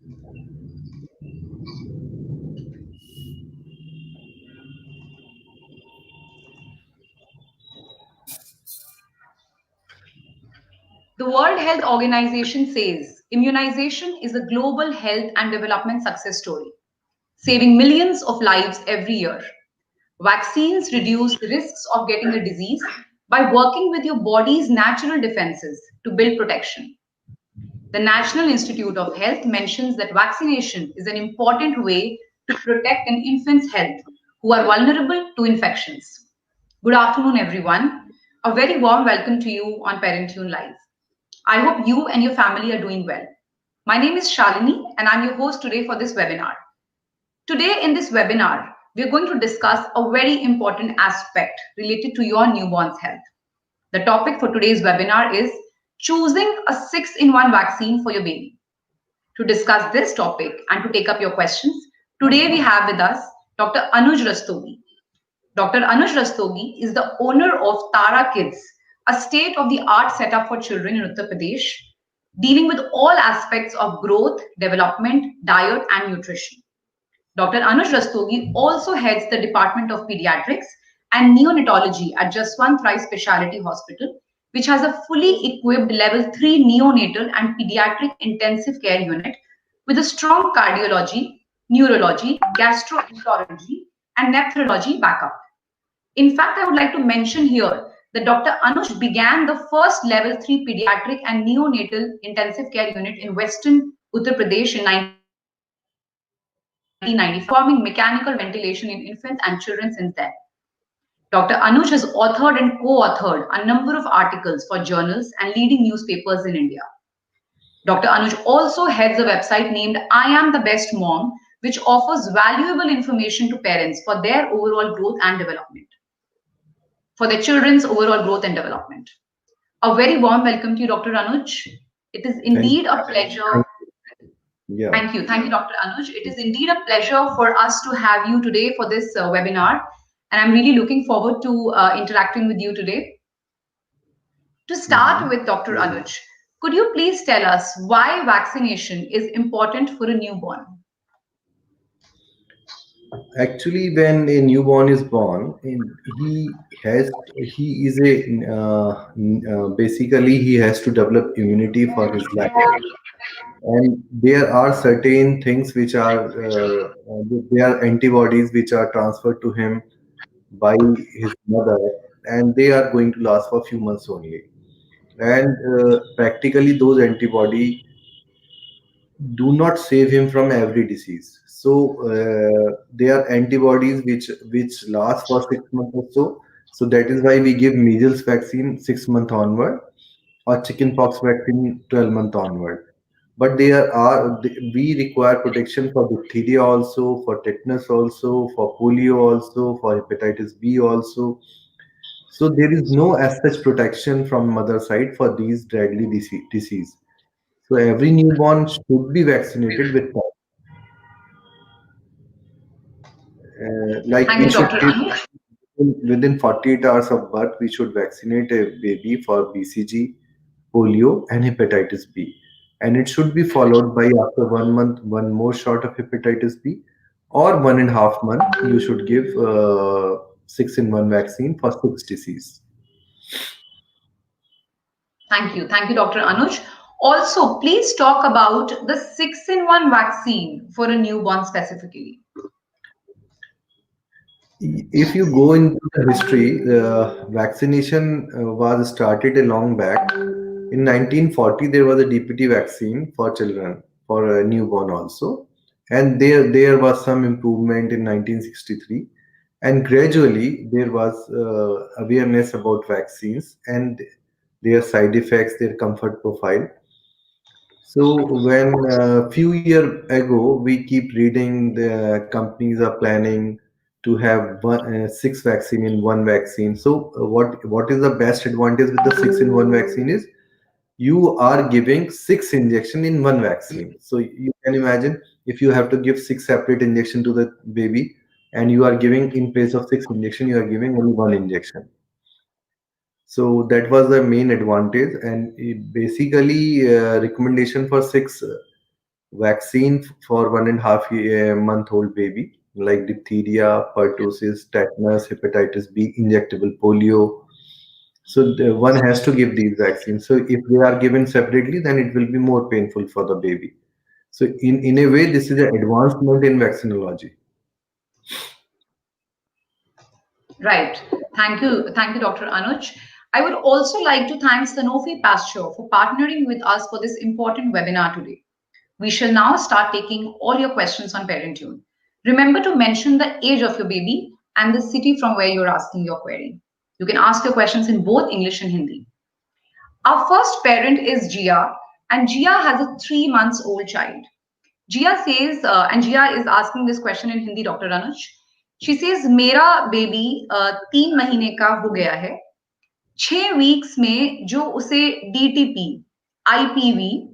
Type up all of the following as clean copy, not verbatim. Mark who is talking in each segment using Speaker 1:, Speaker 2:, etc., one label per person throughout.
Speaker 1: The World Health Organization says immunization is a global health and development success story, saving millions of lives every year. Vaccines reduce the risks of getting the disease by working with your body's natural defenses to build protection. The National Institute of Health mentions that vaccination is an important way to protect an infant's health who are vulnerable to infections. Good afternoon, everyone. A very warm welcome to you on Parentune Live. I hope you and your family are doing well. My name is Shalini, and I'm your host today for this webinar. Today, in this webinar, we're going to discuss a very important aspect related to your newborn's health. The topic for today's webinar is choosing a 6-in-1 vaccine for your baby. To discuss this topic and to take up your questions, today we have with us Dr. Anuj Rastogi. Dr. Anuj Rastogi is the owner of Tara Kids, a state-of-the-art setup for children in Uttar Pradesh, dealing with all aspects of growth, development, diet, and nutrition. Dr. Anuj Rastogi also heads the Department of Pediatrics and Neonatology at Jaswant Rai Specialty Hospital, which has a fully equipped Level 3 neonatal and pediatric intensive care unit with a strong cardiology, neurology, gastroenterology, and nephrology backup. In fact, I would like to mention here that Dr. Anuj began the first Level 3 pediatric and neonatal intensive care unit in Western Uttar Pradesh in 1990, performing mechanical ventilation in infants and children since then. Dr. Anuj has authored and co-authored a number of articles for journals and leading newspapers in India. Dr. Anuj also heads a website named I Am the Best Mom, which offers valuable information to parents for their overall growth and development, for their children's overall growth and development. A very warm welcome to you, Dr. Anuj. It is
Speaker 2: Thank
Speaker 1: indeed a pleasure.
Speaker 2: Yeah.
Speaker 1: Thank you, Dr. Anuj. It is indeed a pleasure for us to have you today for this webinar, and I'm really looking forward to interacting with you today. To start with, Dr. Anuj, could you please tell us why vaccination is important for a newborn?
Speaker 2: Actually, when a newborn is born, he is a basically he has to develop immunity for his life, and there are certain things which are there are antibodies which are transferred to him by his mother, and they are going to last for a few months only. And practically those antibody do not save him from every disease. So there are antibodies which last for 6 months or so. So that is why we give measles vaccine 6 month onward, or chickenpox vaccine 12 month onward. But we require protection for diphtheria also, for tetanus also, for polio also, for hepatitis B also. So there is no as such protection from mother side for these deadly disease. So every newborn should be vaccinated with like
Speaker 1: Thank
Speaker 2: we
Speaker 1: you,
Speaker 2: should
Speaker 1: Dr.
Speaker 2: give
Speaker 1: Anuj.
Speaker 2: within 48 hours of birth, we should vaccinate a baby for BCG, polio, and hepatitis B. And it should be followed by after 1 month, one more shot of hepatitis B, or 1.5 month, you should give 6-in-1 vaccine for 6 disease.
Speaker 1: Thank you, Dr. Anuj. Also, please talk about the 6-in-1 vaccine for a newborn specifically.
Speaker 2: If you go into the history, vaccination was started a long back. In 1940, there was a DPT vaccine for children, for a newborn also, and there was some improvement in 1963, and gradually there was awareness about vaccines and their side effects, their comfort profile. So when a few years ago, we keep reading the companies are planning to have 6 vaccine in one vaccine. So what is the best advantage with the 6-in-1 vaccine is you are giving 6 injection in one vaccine. So you can imagine if you have to give 6 separate injection to the baby, and you are giving in place of 6 injection, you are giving only one injection. So that was the main advantage, and it basically recommendation for 6 vaccine for 1.5 month old baby, like diphtheria, pertussis, tetanus, hepatitis B, injectable polio. So one has to give these vaccines. So if they are given separately, then it will be more painful for the baby. So in a way, this is an advancement in vaccinology.
Speaker 1: Right. Thank you, Dr. Anuj. I would also like to thank Sanofi Pasteur for partnering with us for this important webinar today. We shall now start taking all your questions on Parentune. Remember to mention the age of your baby and the city from where you're asking your query. You can ask your questions in both English and Hindi. Our first parent is Jia, and Jia has a 3 months old child. Jia says, and Jia is asking this question in Hindi, Dr. Anuj. She says, मेरा baby 3 महीने का हो गया है. 6 weeks में जो उसे DTP, IPV,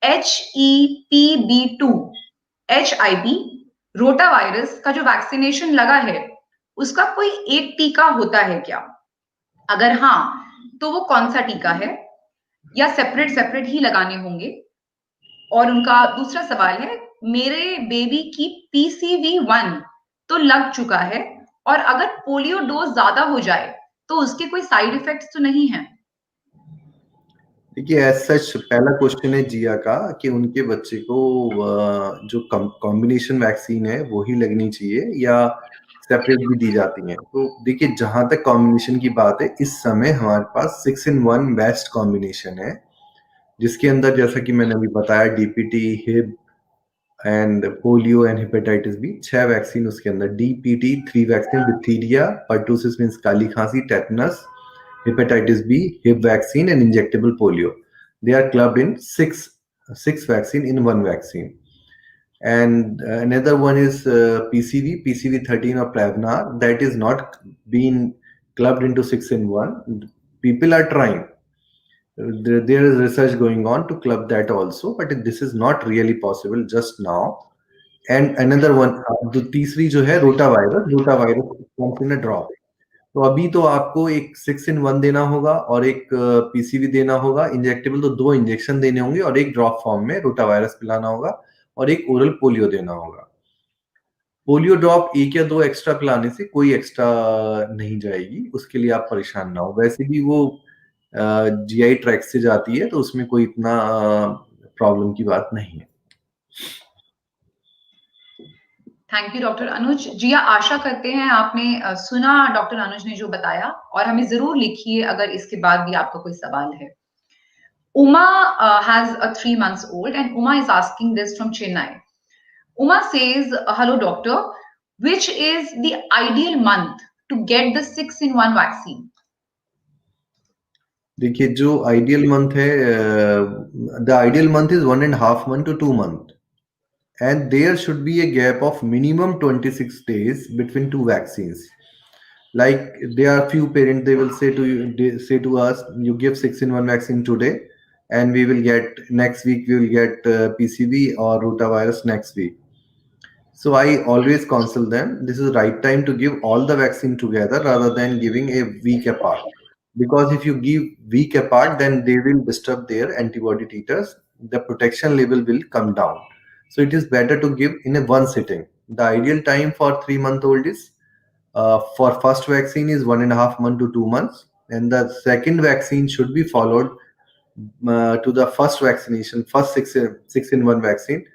Speaker 1: HEPB2, HIV, rota virus का जो वैक्सीनेशन लगा है, उसका कोई एक टीका होता है क्या? अगर हाँ, तो वो कौन सा टीका है या सेपरेट सेपरेट ही लगाने होंगे? और उनका दूसरा सवाल है, मेरे बेबी की PCV1 तो लग चुका है और अगर पोलियो डोज ज्यादा हो जाए तो उसके कोई साइड इफेक्ट्स तो नहीं है?
Speaker 2: देखिए एज सच पहला क्वेश्चन है जिया का कि उनके बच्चे को जो कॉम्बिनेशन वैक्सीन है वो ही लगनी चाहिए या सेपरेट भी दी जाती हैं। तो देखिए जहां तक कॉम्बिनेशन की बात है, इस समय हमारे पास 6-in-1 बेस्ट कॉम्बिनेशन है, जिसके अंदर जैसा कि मैंने अभी बताया DPT, Hib and polio and hepatitis B, 6 vaccine उसके अंदर। DPT 3 vaccine, diphtheria, pertussis means काली खांसी, tetanus, hepatitis B, hib vaccine, and injectable polio. They are clubbed in six vaccine in one vaccine. And another one is PCV13 or Prevnar, that is not being clubbed into 6-in-1. People are trying. There is research going on to club that also, but this is not really possible just now. And another one, the तीसरी जो है rota virus comes in a drop. तो अभी तो आपको एक 6-in-1 देना होगा और एक पीसीवी देना होगा। इंजेक्टेबल तो 2 इंजेक्शन देने होंगे और एक ड्रॉप फॉर्म में रोटावायरस पिलाना होगा और एक ओरल पोलियो देना होगा। पोलियो ड्रॉप 1 या 2 एक्स्ट्रा पिलाने से कोई एक्स्ट्रा नहीं जाएगी, उसके लिए आप परेशान ना हो। वैसे भी वो जीआई ट्रैक से जाती है, तो उसमें कोई इतना प्रॉब्लम की बात नहीं है।
Speaker 1: थैंक यू डॉक्टर अनुज। जिया, आशा करते हैं आपने सुना डॉक्टर अनुज ने जो बताया, और हमें जरूर लिखिए अगर इसके बाद भी आपका कोई सवाल है। Uma has a 3 months old, and Uma is asking this from Chennai. Uma says, hello doctor, which is the ideal month to get the 6-in-1 vaccine?
Speaker 2: देखिए जो आइडियल मंथ है, the ideal month is 1.5 month to 2 month, and there should be a gap of minimum 26 days between 2 vaccines. Like there are few parents, they will say to you, they say to us, you give 6-in-1 vaccine today and we will get next week, we will get PCV or rotavirus next week. So I always counsel them, this is the right time to give all the vaccine together rather than giving a week apart, because if you give week apart, then they will disturb their antibody titers, the protection level will come down. So it is better to give in a one sitting. The ideal time for 3-month old is for first vaccine is 1.5 month to 2 months, and the second vaccine should be followed to the first vaccination, first 6-in-1 vaccine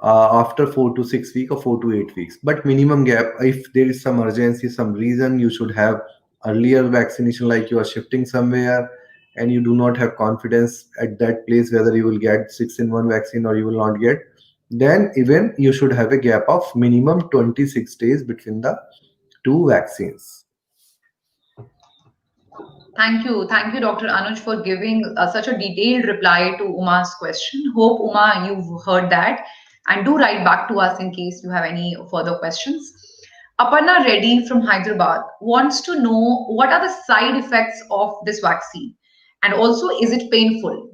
Speaker 2: after 4 to 6 weeks or 4 to 8 weeks. But minimum gap, if there is some urgency, some reason you should have earlier vaccination, like you are shifting somewhere and you do not have confidence at that place whether you will get 6-in-1 vaccine or you will not get, then even you should have a gap of minimum 26 days between the 2 vaccines.
Speaker 1: Thank you, Dr. Anuj, for giving such a detailed reply to Uma's question. Hope, Uma, you've heard that, and do write back to us in case you have any further questions. Aparna Reddy from Hyderabad wants to know what are the side effects of this vaccine, and also is it painful?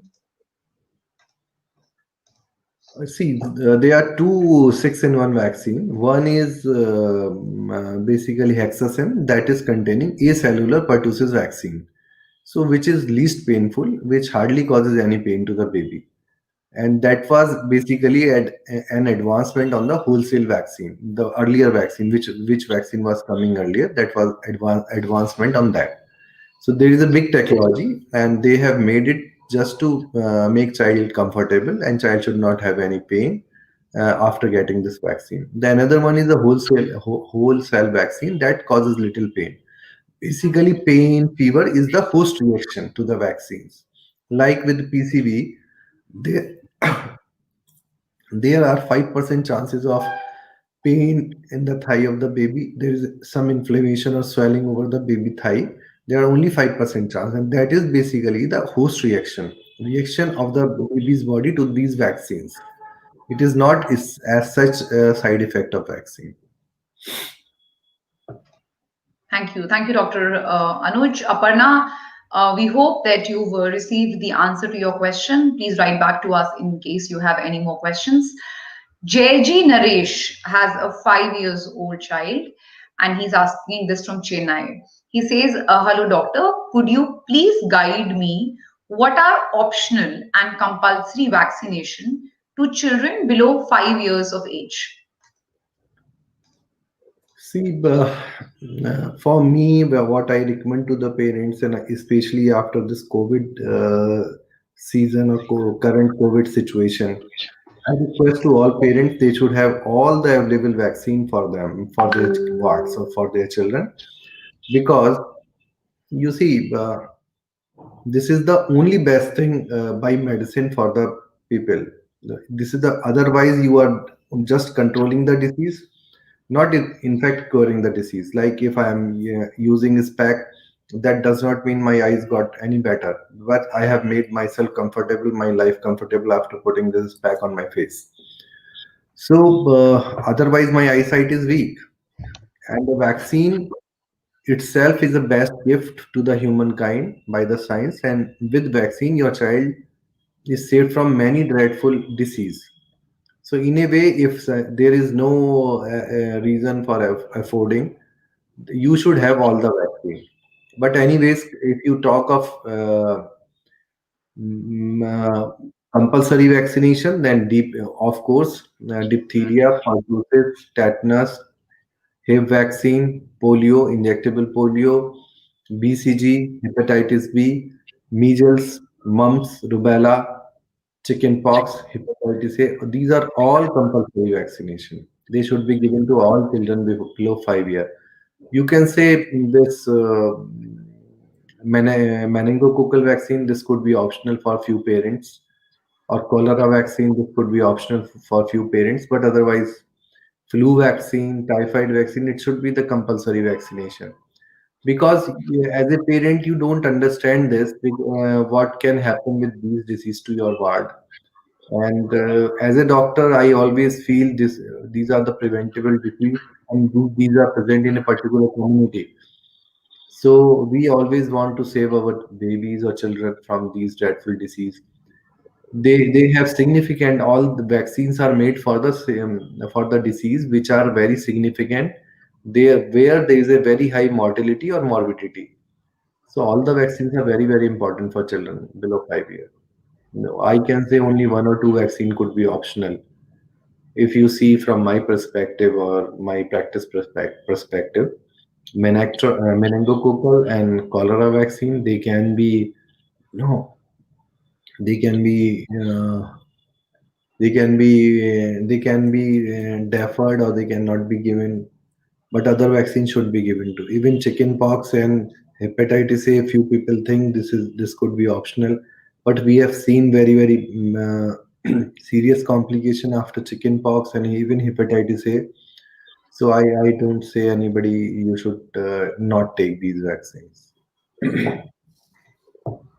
Speaker 2: See, there are 2 6-in-1 vaccine. One is basically Hexacin, that is containing acellular pertussis vaccine. So which is least painful, which hardly causes any pain to the baby. and that was basically an advancement on the wholesale vaccine, the earlier vaccine, which vaccine was coming earlier, that was advancement on that. So there is a big technology, and they have made it just to make child comfortable, and child should not have any pain after getting this vaccine. The another one is the whole cell vaccine that causes little pain. Basically, pain, fever is the host reaction to the vaccines. Like with PCV, there there are 5% chances of pain in the thigh of the baby. There is some inflammation or swelling over the baby thigh. There are only 5% chance, and that is basically the host reaction of the baby's body to these vaccines. It is not is as such a side effect of vaccine.
Speaker 1: Thank you, Dr. Anuj. Aparna, we hope that you've received the answer to your question. Please write back to us in case you have any more questions. JG Naresh has a 5 years old child and he's asking this from Chennai. He says, hello, doctor, could you please guide me? What are optional and compulsory vaccination to children below 5 years of age?
Speaker 2: See, for me, what I recommend to the parents, and especially after this COVID season or current COVID situation, I request to all parents they should have all the available vaccine for them, for their wards or for their children, because you see, this is the only best thing by medicine for the people. This is the otherwise you are just controlling the disease, not in fact curing the disease. Like if I am using a spec, that does not mean my eyes got any better, but I have made myself comfortable, my life comfortable after putting this spec on my face. So otherwise my eyesight is weak, and the vaccine itself is the best gift to the humankind by the science. And with vaccine your child is saved from many dreadful disease. So in a way, if there is no reason for affording, you should have all the vaccine. But anyways, if you talk of mm, uh, compulsory vaccination, then deep, of course, diphtheria, pertussis, tetanus, Hib vaccine, polio, injectable polio, BCG, hepatitis B, measles, mumps, rubella, chickenpox, hepatitis A. These are all compulsory vaccination. They should be given to all children below 5 years. You can say this meningococcal vaccine. This could be optional for few parents, or cholera vaccine. This could be optional for few parents, but otherwise flu vaccine, typhoid vaccine, it should be the compulsory vaccination. Because as a parent, you don't understand this, what can happen with these disease to your ward. And as a doctor, I always feel these are the preventable disease, and these are present in a particular community. So we always want to save our babies or children from these dreadful disease. They have significant, all the vaccines are made for the same, for the disease which are very significant there, where there is a very high mortality or morbidity. So all the vaccines are very very important for children below 5 years. No, I can say only one or two vaccine could be optional. If you see from my perspective or my practice perspective, meningococcal and cholera vaccine, they can be, no, they can be deferred, or they cannot be given, but other vaccines should be given to. Even chickenpox and hepatitis A, few people think this could be optional, but we have seen very very serious complication after chickenpox and even hepatitis A. So I don't say anybody you should not take these vaccines.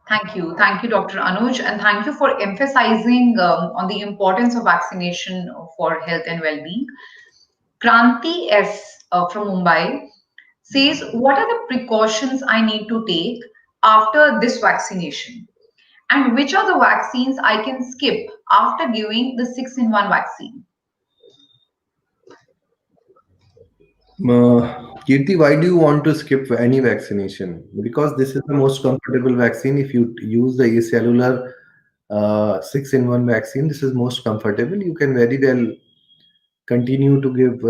Speaker 1: Thank you, Dr. Anuj, and thank you for emphasizing on the importance of vaccination for health and well-being. Kranti S from Mumbai says, what are the precautions I need to take after this vaccination? And which are the vaccines I can skip after giving the 6-in-1 vaccine?
Speaker 2: Kirti, why do you want to skip any vaccination? Because this is the most comfortable vaccine. If you use the acellular 6-in-1 vaccine. This is most comfortable. You can very well continue to give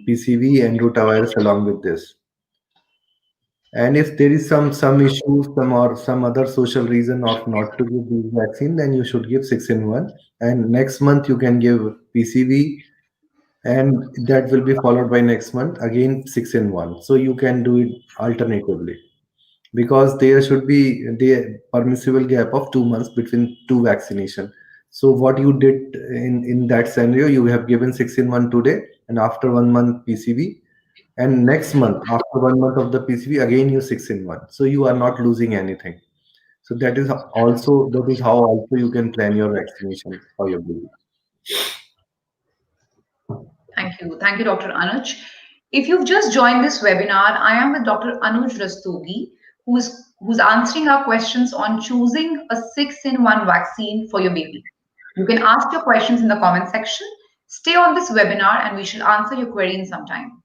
Speaker 2: PCV and rotavirus along with this. And if there is some issues, some other social reason of not to give these vaccine, then you should give 6-in-1. And next month you can give PCV, and that will be followed by next month again 6-in-1. So you can do it alternatively, because there should be the permissible gap of 2 months between two vaccination. So what you did in that scenario, you have given 6-in-1 today, and after 1 month PCV, and next month after 1 month of the PCV again you 6-in-1. So you are not losing anything. So that is how also you can plan your vaccination for your baby.
Speaker 1: Thank you. Thank you, Dr. Anuj. If you've just joined this webinar, I am with Dr. Anuj Rastogi, who's answering our questions on choosing a 6-in-1 vaccine for your baby. You can ask your questions in the comment section. Stay on this webinar and we shall answer your query in some time.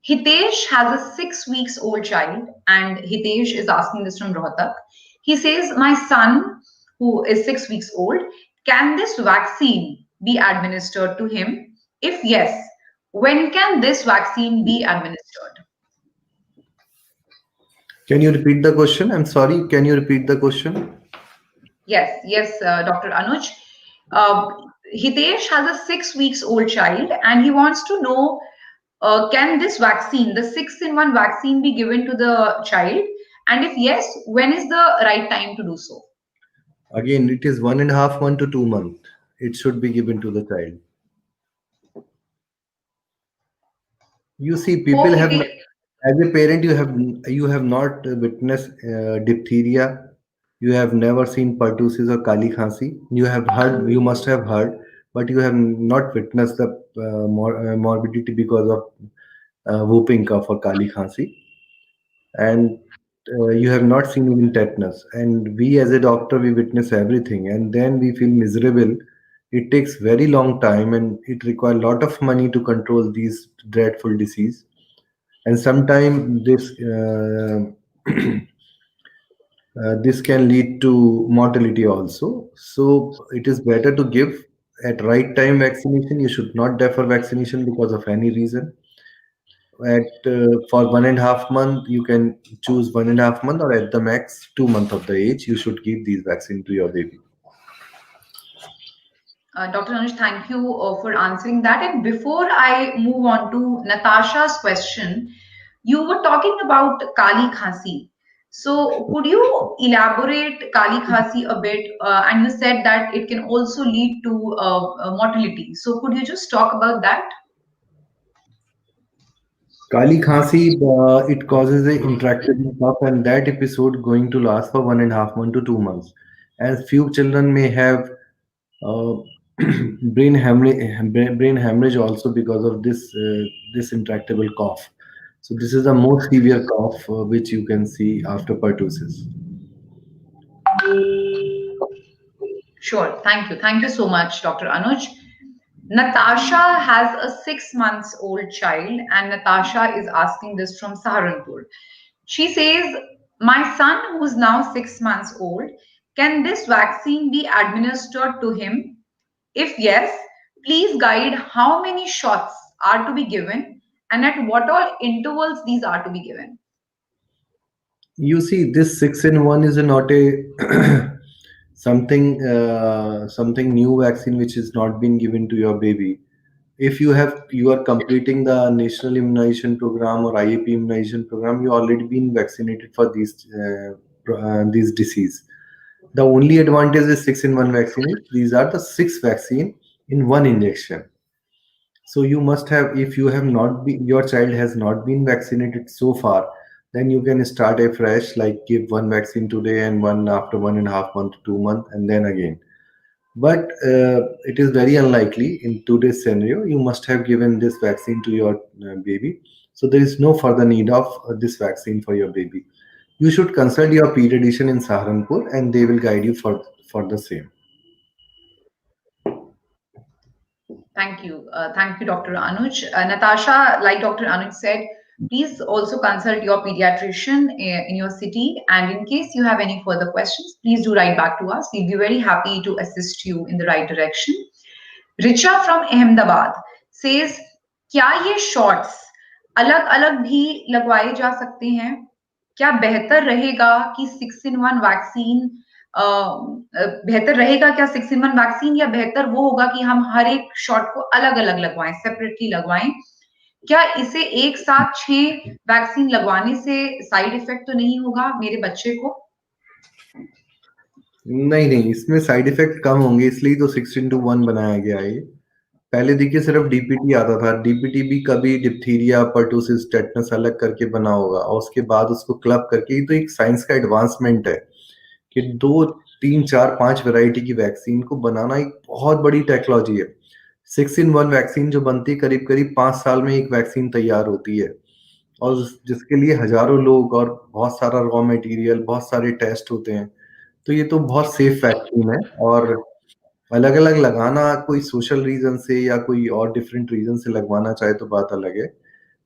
Speaker 1: Hitesh has a 6 weeks old child, and Hitesh is asking this from Rohtak. He says, my son, who is 6 weeks old, can this vaccine be administered to him? If yes, when can this vaccine be administered?
Speaker 2: Can you repeat the question? I'm sorry, can you repeat the question?
Speaker 1: Yes, Dr. Anuj. Uh, Hitesh has a 6 weeks old child, and he wants to know, can this vaccine, the 6-in-1 vaccine, be given to the child? And if yes, when is the right time to do so?
Speaker 2: Again, it is 1.5 month to 2 month. It should be given to the child. You see, people
Speaker 1: Hope
Speaker 2: have,
Speaker 1: Hitesh.
Speaker 2: as a parent, you have not witnessed diphtheria. You have never seen pertussis or kali khansi. You have heard, you must have heard, but you have not witnessed the morbidity because of whooping cough or kali khansi. And you have not seen even tetanus. And we as a doctor, we witness everything, and then we feel miserable. It takes very long time, and it requires a lot of money to control these dreadful disease. And sometimes this can lead to mortality also. So it is better to give at right time vaccination. You should not defer vaccination because of any reason. At for 1.5 month, you can choose 1.5 month, or at the max 2 month of the age, you should give these vaccine to your baby.
Speaker 1: Dr. Anuj, thank you for answering that. And before I move on to Natasha's question, you were talking about Kali Khasi. So, could you elaborate Kali Khasi a bit? And you said that it can also lead to mortality. So, could you just talk about that?
Speaker 2: Kali Khansi, it causes a intractable cough, and that episode going to last for 1.5 month to 2 months. As few children may have uh, brain hemorrhage also because of this intractable cough. So this is the most severe cough which you can see after pertussis.
Speaker 1: Sure. Thank you. Thank you so much, Dr. Anuj. Natasha has a 6 months old child, and Natasha is asking this from Saharanpur. She says, my son, who's now 6 months old, can this vaccine be administered to him? If yes, please guide how many shots are to be given and at what all intervals these are to be given.
Speaker 2: You see, this 6-in-1 is not a something new vaccine which is not been given to your baby. If you are completing the national immunization program or IAP immunization program, you already been vaccinated for these disease. The only advantage is 6-in-1 vaccine. These are the six vaccine in one injection. So you must have, if you have not been, your child has not been vaccinated so far, then you can start afresh, like give one vaccine today and one after 1.5 month, 2 month, and then again. But it is very unlikely in today's scenario. You must have given this vaccine to your baby. So there is no further need of this vaccine for your baby. You should consult your pediatrician in Saharanpur, and they will guide you for the same.
Speaker 1: Thank you. Thank you, Dr. Anuj. Natasha, like Dr. Anuj said, Please also consult your pediatrician in your city. And in case you have any further questions, please do write back to us. We'll be very happy to assist you in the right direction. Richa from Ahmedabad says, क्या ये shots अलग अलग भी लगवाए जा सकते हैं? क्या बेहतर रहेगा कि 6-in-1 वैक्सीन बेहतर रहेगा क्या 6-in-1 वैक्सीन, या बेहतर वो होगा कि हम हर एक शॉट को अलग अलग लगवाएं, सेपरेटली लगवाएं? क्या इसे एक साथ 6 वैक्सीन लगवाने से साइड इफेक्ट तो नहीं होगा मेरे बच्चे को?
Speaker 2: नहीं नहीं, इसमें साइड इफेक्ट कम होंगे, इसलिए तो 6-in-1 बनाया गया है। पहले देखिए सिर्फ डीपीटी आता था, डीपीटी भी कभी डिप्थीरिया, पर्टुसिस, टेटनस अलग करके बना होगा और उसके बाद उसको क्लब करके। ये तो एक साइंस का एडवांसमेंट है कि 2, 3, 4, 5 वैरायटी की वैक्सीन को बनाना एक बहुत बड़ी टेक्नोलॉजी है। 6-in-1 वैक्सीन जो बनती है, करीब करीब 5 साल में एक वैक्सीन तैयार होती है, और जिसके लिए हजारों लोग और बहुत सारा रॉ मटेरियल, बहुत सारे टेस्ट होते हैं। तो ये तो बहुत सेफ वैक्सीन है, और अलग अलग लगाना कोई सोशल रीजन से या कोई और डिफरेंट रीजन से लगवाना चाहे तो बात अलग है,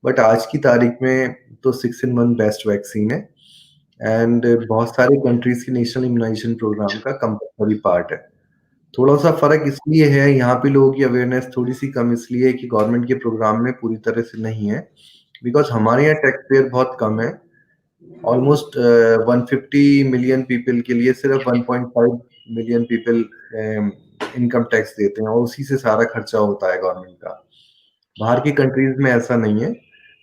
Speaker 2: बट आज की तारीख में तो 6-in-1 बेस्ट वैक्सीन है, एंड बहुत सारे कंट्रीज की नेशनल इम्यूनाइजेशन प्रोग्राम का कंपलसरी पार्ट है। थोड़ा सा फर्क इसलिए है, यहाँ पे लोगों की अवेयरनेस थोड़ी सी कम इसलिए है कि गवर्नमेंट के प्रोग्राम में पूरी तरह से नहीं है, बिकॉज हमारे यहाँ टैक्स पेयर बहुत कम है। ऑलमोस्ट 150 मिलियन पीपल के लिए सिर्फ 1.5 मिलियन पीपल इनकम टैक्स देते हैं, और उसी से सारा खर्चा होता है गवर्नमेंट का। बाहर की कंट्रीज में ऐसा नहीं है,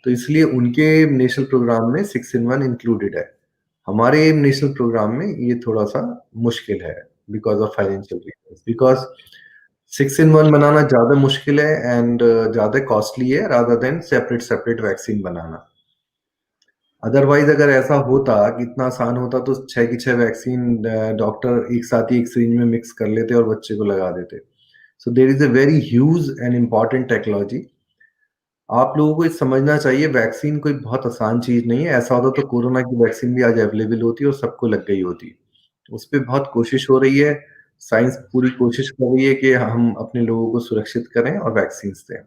Speaker 2: तो इसलिए उनके नेशनल प्रोग्राम में 6-in-1 इंक्लूडेड है। हमारे नेशनल प्रोग्राम में ये थोड़ा सा मुश्किल है because of financial reasons, because 6-in-1 बनाना ज्यादा मुश्किल है एंड ज्यादा कॉस्टली है rather than separate separate vaccine बनाना। अदरवाइज अगर ऐसा होता कि इतना आसान होता तो 6 की 6 वैक्सीन डॉक्टर एक साथ ही एक सिरिंज में मिक्स कर लेते और बच्चे को लगा देते। So there is a very huge and important technology. आप लोगों को ये समझना चाहिए, वैक्सीन कोई बहुत आसान चीज नहीं है। ऐसा होता तो कोरोना की वैक्सीन भी आज अवेलेबल होती और सबको लग गई होती। उस पर बहुत कोशिश हो रही है, साइंस पूरी कोशिश कर रही है कि हम अपने लोगों को सुरक्षित करें और वैक्सीन दें।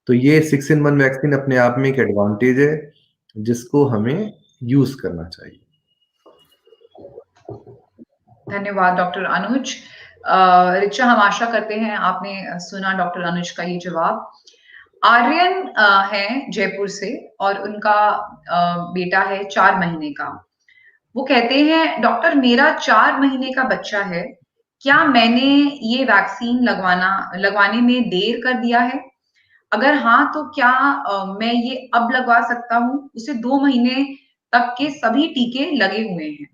Speaker 2: तो ये 6-in-1 वैक्सीन अपने आप में एक एडवांटेज है जिसको हमें यूज करना चाहिए।
Speaker 1: धन्यवाद डॉक्टर अनुज। रिचा, हम आशा करते हैं आपने सुना डॉक्टर अनुज का ये जवाब। आर्यन है जयपुर से और उनका बेटा है 4 महीने का। वो कहते हैं, डॉक्टर मेरा 4 महीने का बच्चा है, क्या मैंने ये वैक्सीन लगवाने में देर कर दिया है? अगर हाँ तो क्या मैं ये अब लगवा सकता हूँ? उसे 2 महीने तक के सभी टीके लगे हुए हैं।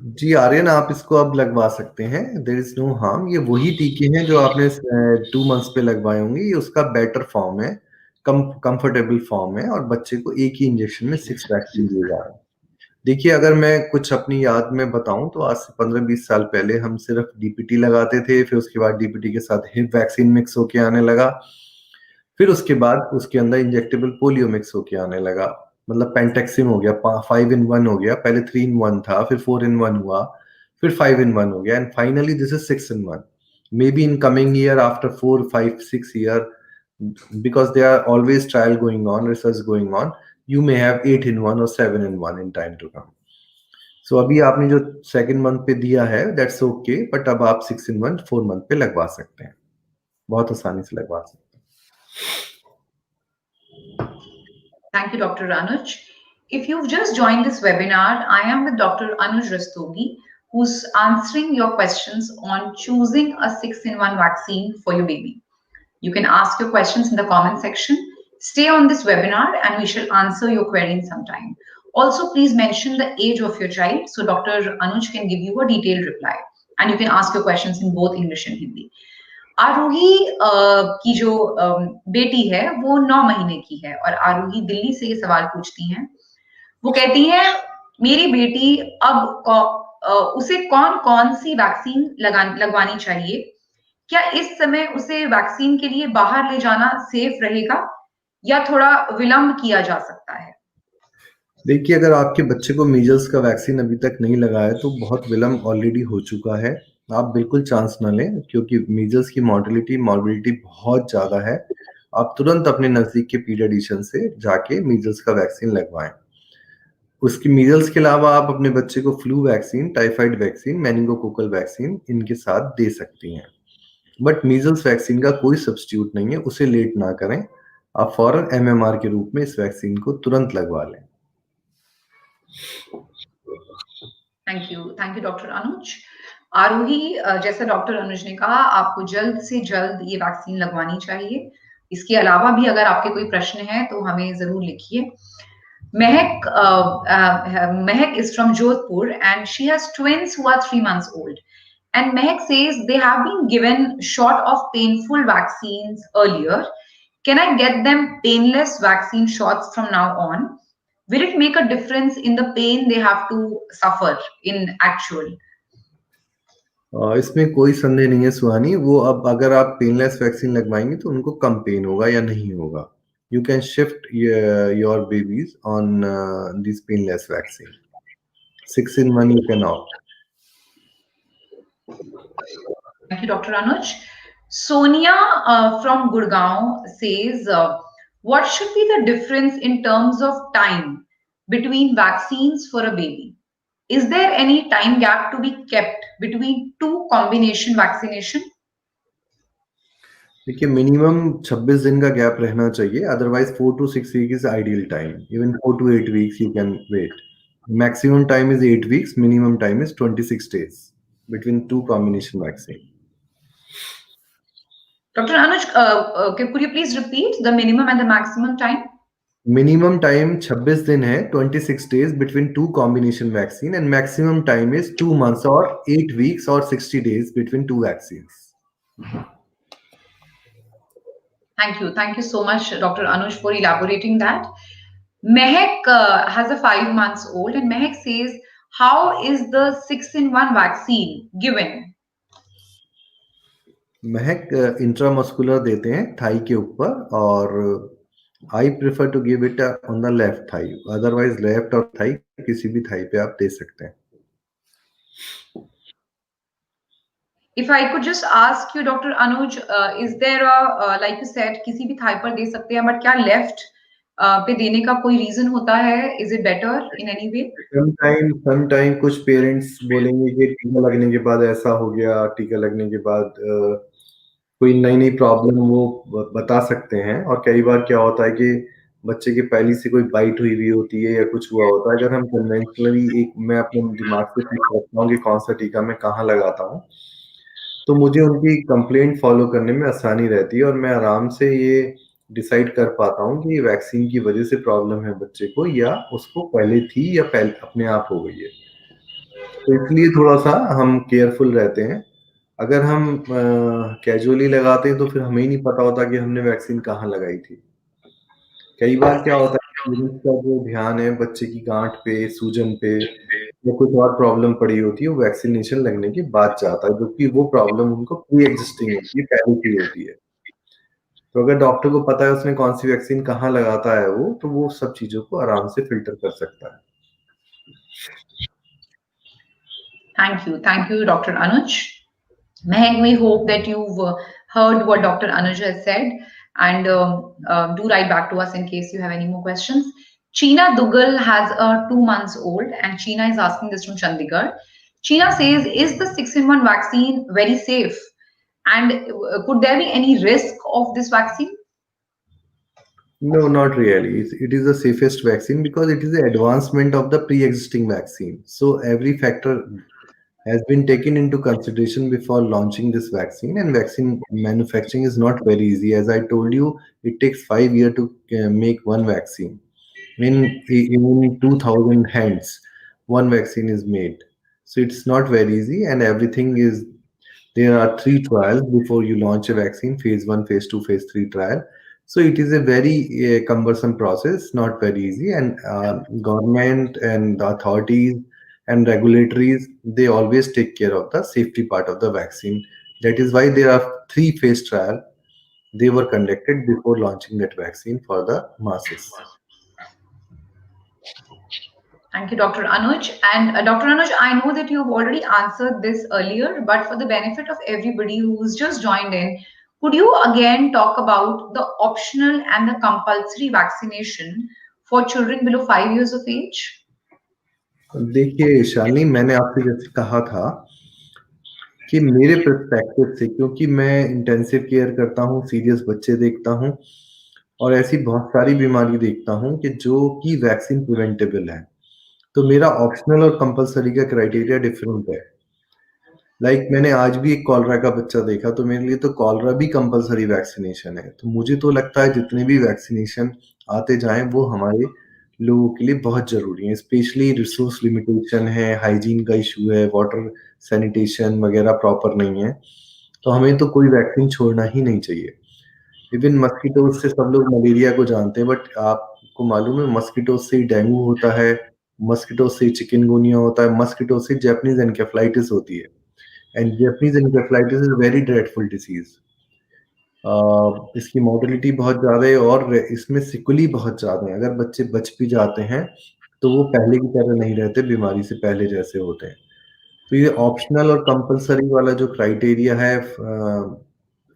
Speaker 2: जी आर्यन, आप इसको अब लगवा सकते हैं, देर इज नो हार्म। ये वही टीके हैं जो आपने 2 मंथ्स पे लगवाए होंगे। ये उसका बेटर फॉर्म है, कंफर्टेबल फॉर्म है, और बच्चे को एक ही इंजेक्शन में 6 वैक्सीन दिए जा रहे हैं। देखिए, अगर मैं कुछ अपनी याद में बताऊं तो आज से 15-20 साल पहले हम सिर्फ डीपीटी लगाते थे, फिर उसके बाद डीपीटी के साथ हिप वैक्सीन मिक्स होके आने लगा, फिर उसके बाद उसके अंदर इंजेक्टेबल पोलियो मिक्स होके आने लगा। मतलब पेंटेक्सिम हो गया, 5-in-1 हो गया, पहले 3-in-1 था, फिर 4-in-1 हुआ, फिर 5-in-1 हो गया, and finally this is 6-in-1। May be in coming year after 4, 5, 6 year, because there are always trial going on, research going on, you may have 8-in-1 or 7-in-1 in time to come. So अभी आपने जो second month पे दिया है that's okay, but अब आप 6-in-1 4 month पे लगवा सकते हैं, बहुत आसानी से लगवा सकते हैं।
Speaker 1: Thank you, Dr. Anuj. If you've just joined this webinar, I am with Dr. Anuj Rastogi, who's answering your questions on choosing a 6-in-1 vaccine for your baby. You can ask your questions in the comment section. Stay on this webinar and we shall answer your query in some time. Also, please mention the age of your child so Dr. Anuj can give you a detailed reply. And you can ask your questions in both English and Hindi. आरूही की जो बेटी है वो 9 महीने की है और आरूही दिल्ली से ये सवाल पूछती हैं। वो कहती हैं, मेरी बेटी अब उसे कौन कौन सी वैक्सीन लगवानी चाहिए? क्या इस समय उसे वैक्सीन के लिए बाहर ले जाना सेफ रहेगा या थोड़ा विलंब किया जा सकता है?
Speaker 2: देखिए, अगर आपके बच्चे को मीजल्स का वैक्सीन अभी तक नहीं लगा है तो बहुत विलम्ब ऑलरेडी हो चुका है। आप बिल्कुल चांस ना लें, क्योंकि मीजल्स की मॉर्बिडिटी बहुत ज़्यादा है। आप तुरंत अपने नजदीक के पीडियाट्रिशियन से जाके मीजल्स का वैक्सीन लगवाएं। उसकी मीजल्स के अलावा आप अपने बच्चे को flu vaccine, typhoid vaccine, meningococcal vaccine इनके साथ दे सकती हैं। बट मीजल्स वैक्सीन का कोई सब्स्टिट्यूट नहीं है, उसे लेट ना करें। आप फौरन एमएमआर के रूप में इस वैक्सीन को तुरंत लगवा लें।
Speaker 1: थैंक यू डॉक्टर अनुज। आरोही, जैसा डॉक्टर अनुज ने कहा, आपको जल्द से जल्द ये वैक्सीन लगवानी चाहिए। इसके अलावा भी अगर आपके कोई प्रश्न है तो हमें जरूर लिखिए। Mehak is from Jodhpur and she has twins who are 3 months old. And Mehak says they have been given short of painful vaccines earlier. Can I get them painless vaccine shots from now on? Will it make a difference in the pain they have to suffer in actual?
Speaker 2: इसमें कोई संदेह नहीं है सुहानी। वो अब अगर आप painless vaccine लगवाएंगे तो उनको कम पेन होगा या नहीं होगा। You can shift your babies on this painless vaccine. 6 in 1 you can opt.
Speaker 1: Thank you, Dr. Anuj. Sonia from Gurgaon says, what should be the difference in terms of time between vaccines for a baby? Is there any time gap to be kept between two combination vaccination?
Speaker 2: देखिए, minimum 26 दिन का gap रहना चाहिए, otherwise 4 to 6 week is ideal time. Even 4 to 8 weeks you can wait. Maximum time is 8 weeks, minimum time is 26 days between two combination vaccine.
Speaker 1: Dr. Anuj, could you please repeat the minimum and the maximum time?
Speaker 2: Minimum time 26 दिन है, 26 days between two combination vaccine, and maximum time is 2 months or 8 weeks or 60 days between two vaccines.
Speaker 1: Thank you so much, Dr. Anuj, for elaborating that. Mehak has a 5 months old, and Mehak says, how is the 6-in-1 vaccine given?
Speaker 2: महक intramuscular देते हैं thigh के ऊपर, और I prefer to give it on the left thigh, otherwise left और thigh किसी भी Thai पे आप दे सकते हैं।
Speaker 1: If I could just ask you, Dr. Anuj, is there a, like you said, किसी भी थाई पर दे सकते हैं, but क्या लेफ्ट पे देने का कोई रीजन होता है? Is it better in any way?
Speaker 2: Sometime कुछ पेरेंट्स बोलेंगे कि टीका लगने के बाद ऐसा हो गया, टीका लगने के बाद कोई नई नई प्रॉब्लम वो बता सकते हैं। और कई बार क्या होता है कि बच्चे की पहली से कोई बाइट हुई भी होती है या कुछ हुआ होता है। अगर हम कन्वेंशनली मैं अपने दिमाग से फिक्स रखता हूँ कि कौन सा टीका मैं कहाँ लगाता हूँ, तो मुझे उनकी कंप्लेंट फॉलो करने में आसानी रहती है, और मैं आराम से ये डिसाइड कर पाता हूँ कि वैक्सीन की वजह से प्रॉब्लम है बच्चे को, या उसको पहले थी या पहले अपने आप हो गई है। तो इसलिए थोड़ा सा हम केयरफुल रहते हैं। अगर हम कैजुअली लगाते हैं तो फिर हमें ही नहीं पता होता कि हमने वैक्सीन कहाँ लगाई थी। कई बार क्या होता है, पेरेंट्स का जो ध्यान है बच्चे की गांठ पे, सूजन पे या कुछ और प्रॉब्लम पड़ी होती है, वो वैक्सीनेशन लगने के बाद जाता है, जबकि वो प्रॉब्लम उनको प्री एग्जिस्टिंग होती है, पहले की होती है। तो अगर डॉक्टर को पता है उसने कौन सी वैक्सीन कहाँ लगाता है वो, तो वो सब चीजों को आराम से फिल्टर कर सकता है।
Speaker 1: Thank you, Dr. Anuj. Mehak, we hope that you've heard what Dr. Anuj has said, and do write back to us in case you have any more questions. Cheena Dugal has a 2 months old, and Cheena is asking this from Chandigarh. Cheena says, is the 6-in-1 vaccine very safe? And could there be any risk of this vaccine?
Speaker 2: No, not really. It is the safest vaccine because it is the advancement of the pre-existing vaccine. So every factor has been taken into consideration before launching this vaccine, and vaccine manufacturing is not very easy. As I told you, it takes 5 years to make one vaccine. In 2000 hands, one vaccine is made. So it's not very easy, and everything is, there are 3 trials before you launch a vaccine: phase 1, phase 2, phase 3 trial. So it is a very cumbersome process, not very easy, and government and the authorities and regulatories, they always take care of the safety part of the vaccine. That is why there are 3 phase trial they were conducted before launching that vaccine for the masses.
Speaker 1: Thank you, Dr. Anuj. And Dr. Anuj, I know that you've already answered this earlier, but for the benefit of everybody who's just joined in, Could you again talk about the optional and the compulsory vaccination for children below 5 years of age?
Speaker 2: देखिए शालिनी, मैंने आपसे जैसे कहा था कि मेरे perspective से, क्योंकि मैं इंटेंसिव केयर करता हूँ, सीरियस बच्चे देखता हूँ और ऐसी बहुत सारी बीमारी देखता हूँ कि जो कि वैक्सीन प्रिवेंटेबल है, तो मेरा ऑप्शनल और कंपलसरी का क्राइटेरिया डिफरेंट है। मैंने आज भी एक कॉलरा का बच्चा देखा, तो मेरे लिए तो कॉलरा भी कंपलसरी वैक्सीनेशन है। तो मुझे तो लगता है जितने भी वैक्सीनेशन आते जाएं वो हमारे लोगों के लिए बहुत जरूरी है। स्पेशली रिसोर्स लिमिटेशन है, हाइजीन का इशू है, वाटर सैनिटेशन वगैरह प्रॉपर नहीं है, तो हमें तो कोई वैक्सीन छोड़ना ही नहीं चाहिए। इवन मस्कीटोज से सब लोग मलेरिया को जानते हैं, बट आपको मालूम है मस्कीटोज से ही डेंगू होता है, मस्कीटोज से चिकनगुनिया होता है, मस्कीटोज से जैपनीज एनकेफ्लाइटिस होती है। And Japanese encephalitis is very dreadful disease. इसकी मोर्टेलिटी बहुत ज़्यादा है और इसमें सिकुली बहुत ज़्यादा है। अगर बच्चे बच भी जाते हैं तो वो पहले की तरह नहीं रहते, बीमारी से पहले जैसे होते हैं। तो ये ऑप्शनल और कंपलसरी वाला जो क्राइटेरिया है,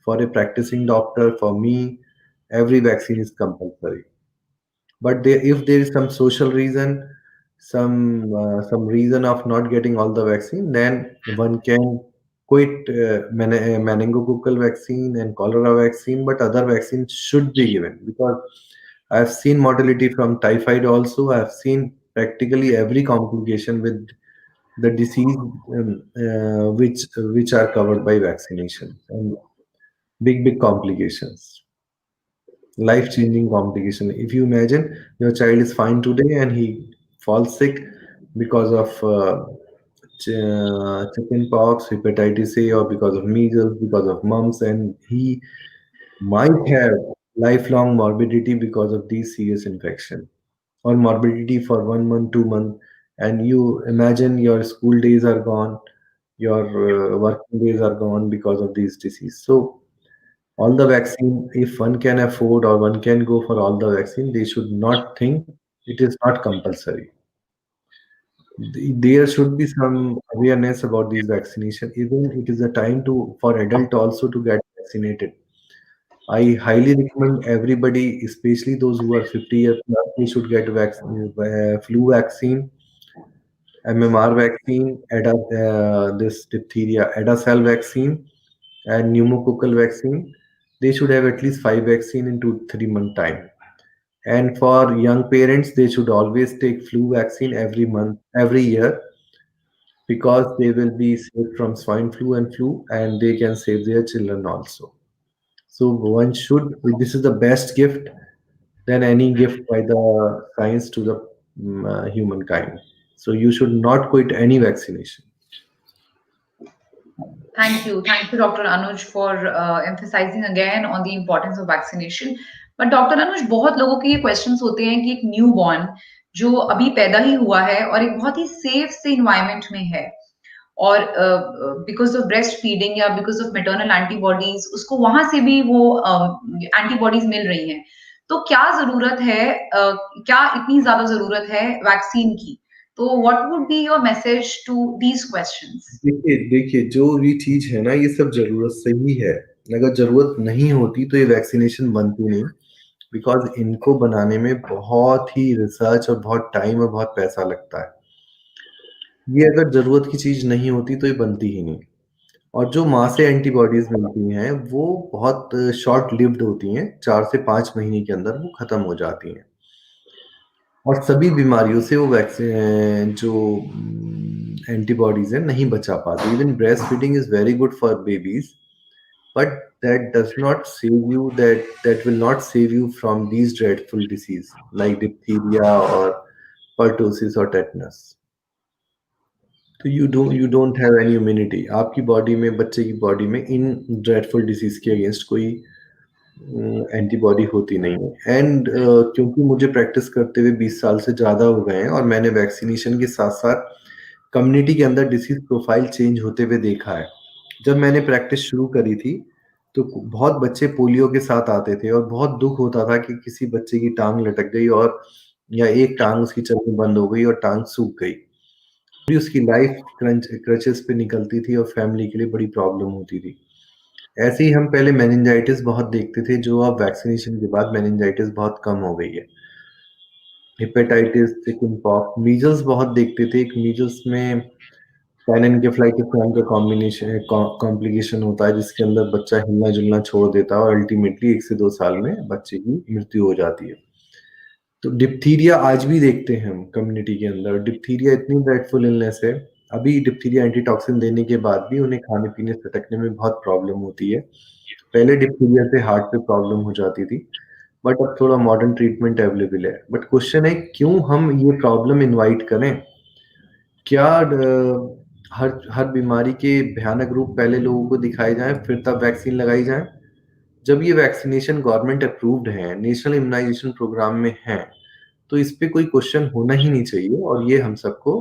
Speaker 2: for a practising doctor, for me, every vaccine is compulsory. But if there is some social reason, some reason of not getting all the vaccine, then one can quit meningococcal vaccine and cholera vaccine, but other vaccines should be given, because I've seen mortality from typhoid also. I've seen practically every complication with the disease, which are covered by vaccination, and big complications, life changing complication. If you imagine your child is fine today and he falls sick because of chicken pox, hepatitis A, or because of measles, because of mumps, and he might have lifelong morbidity because of these serious infection, or morbidity for 1 month, 2 months. And you imagine your school days are gone, your working days are gone because of these disease. So all the vaccine, if one can afford or one can go for all the vaccine, they should not think it is not compulsory. There should be some awareness about these vaccination. Even it is a time to for adult also to get vaccinated. I highly recommend everybody, especially those who are 50 years plus, they should get flu vaccine, MMR vaccine, this diphtheria, Edacell vaccine, and pneumococcal vaccine. They should have at least 5 vaccine in 2 3 month time. And for young parents, they should always take flu vaccine every month, every year, because they will be saved from swine flu and flu, and they can save their children also. So one should. This is the best gift than any gift by the science to the humankind. So you should not quit any vaccination.
Speaker 1: Thank you. Thank you, Dr. Anuj, for emphasizing again on the importance of vaccination. But Dr. Anuj, बहुत लोगों के ये questions होते हैं कि एक new born जो अभी पैदा ही हुआ है और एक बहुत ही सेफ से इन्वायरमेंट में है, और बिकॉज ऑफ ब्रेस्ट फीडिंग या बिकॉज ऑफ मेटर्नल एंटीबॉडीज उसको वहां से भी वो एंटीबॉडीज मिल रही हैं, तो क्या जरूरत है, क्या इतनी ज्यादा जरूरत है वैक्सीन की? तो what would be your message to these questions?
Speaker 2: देखिए देखिए, जो भी चीज है ना, ये सब जरूरत से ही है। अगर जरूरत नहीं होती तो ये वैक्सीनेशन बनती नहीं, बिकॉज इनको बनाने में बहुत ही रिसर्च और बहुत टाइम और बहुत पैसा लगता है। ये अगर जरूरत की चीज नहीं होती तो ये बनती ही नहीं। और जो माँ से एंटीबॉडीज मिलती हैं वो बहुत शॉर्ट लिव्ड होती हैं, 4 से 5 महीने के अंदर वो खत्म हो जाती हैं। और सभी बीमारियों से वो वैक्सीन जो एंटीबॉडीज है नहीं बचा पाती। Even breast feeding is very good for babies, but that does not save you, that will not save you from these dreadful disease like diphtheria or pertussis or tetanus. तो you don't have any immunity, आपकी body में, बच्चे की body में इन dreadful disease के against कोई antibody होती नहीं है। एंड क्योंकि मुझे प्रैक्टिस करते हुए 20 साल से ज़्यादा हो गए हैं और मैंने वैक्सीनेशन के साथ साथ कम्युनिटी के अंदर डिसीज प्रोफाइल चेंज होते हुए देखा है। जब मैंने प्रैक्टिस शुरू करी थी तो बहुत बच्चे पोलियो के साथ आते थे और बहुत दुख होता था कि किसी बच्चे की टांग लटक गई, और या एक टांग उसकी चलनी बंद हो गई और टांग सूख गई, पूरी उसकी लाइफ क्रचेस पे निकलती थी और फैमिली के लिए बड़ी प्रॉब्लम होती थी। ऐसे ही हम पहले मेनिंजाइटिस बहुत देखते थे, जो अब वैक्सीनेशन के बाद मेनिंजाइटिस बहुत कम हो गई है। हेपेटाइटिस, चिकन पॉक्स, मीजल्स बहुत देखते थे। एक मीजल्स में पैन एनकेफेलाइटिस नाम का कॉम्बिनेशन कॉम्प्लिकेशन होता है, जिसके अंदर बच्चा हिलना जुलना छोड़ देता है और अल्टीमेटली 1 से 2 साल में बच्चे की मृत्यु हो जाती है। तो डिप्थीरिया आज भी देखते हैं हम कम्युनिटी के अंदर। डिप्थीरिया इतनी ड्रेडफुल इलनेस है, अभी डिप्थीरिया एंटीटॉक्सिन देने के बाद भी उन्हें खाने पीने सटकने में बहुत प्रॉब्लम होती है। पहले डिप्थीरिया से हार्ट पे प्रॉब्लम हो जाती थी, बट अब थोड़ा मॉडर्न ट्रीटमेंट अवेलेबल है। बट क्वेश्चन है, क्यों हम ये प्रॉब्लम इनवाइट करें? क्या हर हर बीमारी के भयानक रूप पहले लोगों को दिखाए जाएं, फिर तब वैक्सीन लगाई जाए? जब ये वैक्सीनेशन गवर्नमेंट अप्रूव्ड है, नेशनल इम्यूनाइजेशन प्रोग्राम में है, तो इस पे कोई क्वेश्चन होना ही नहीं चाहिए और ये हम सबको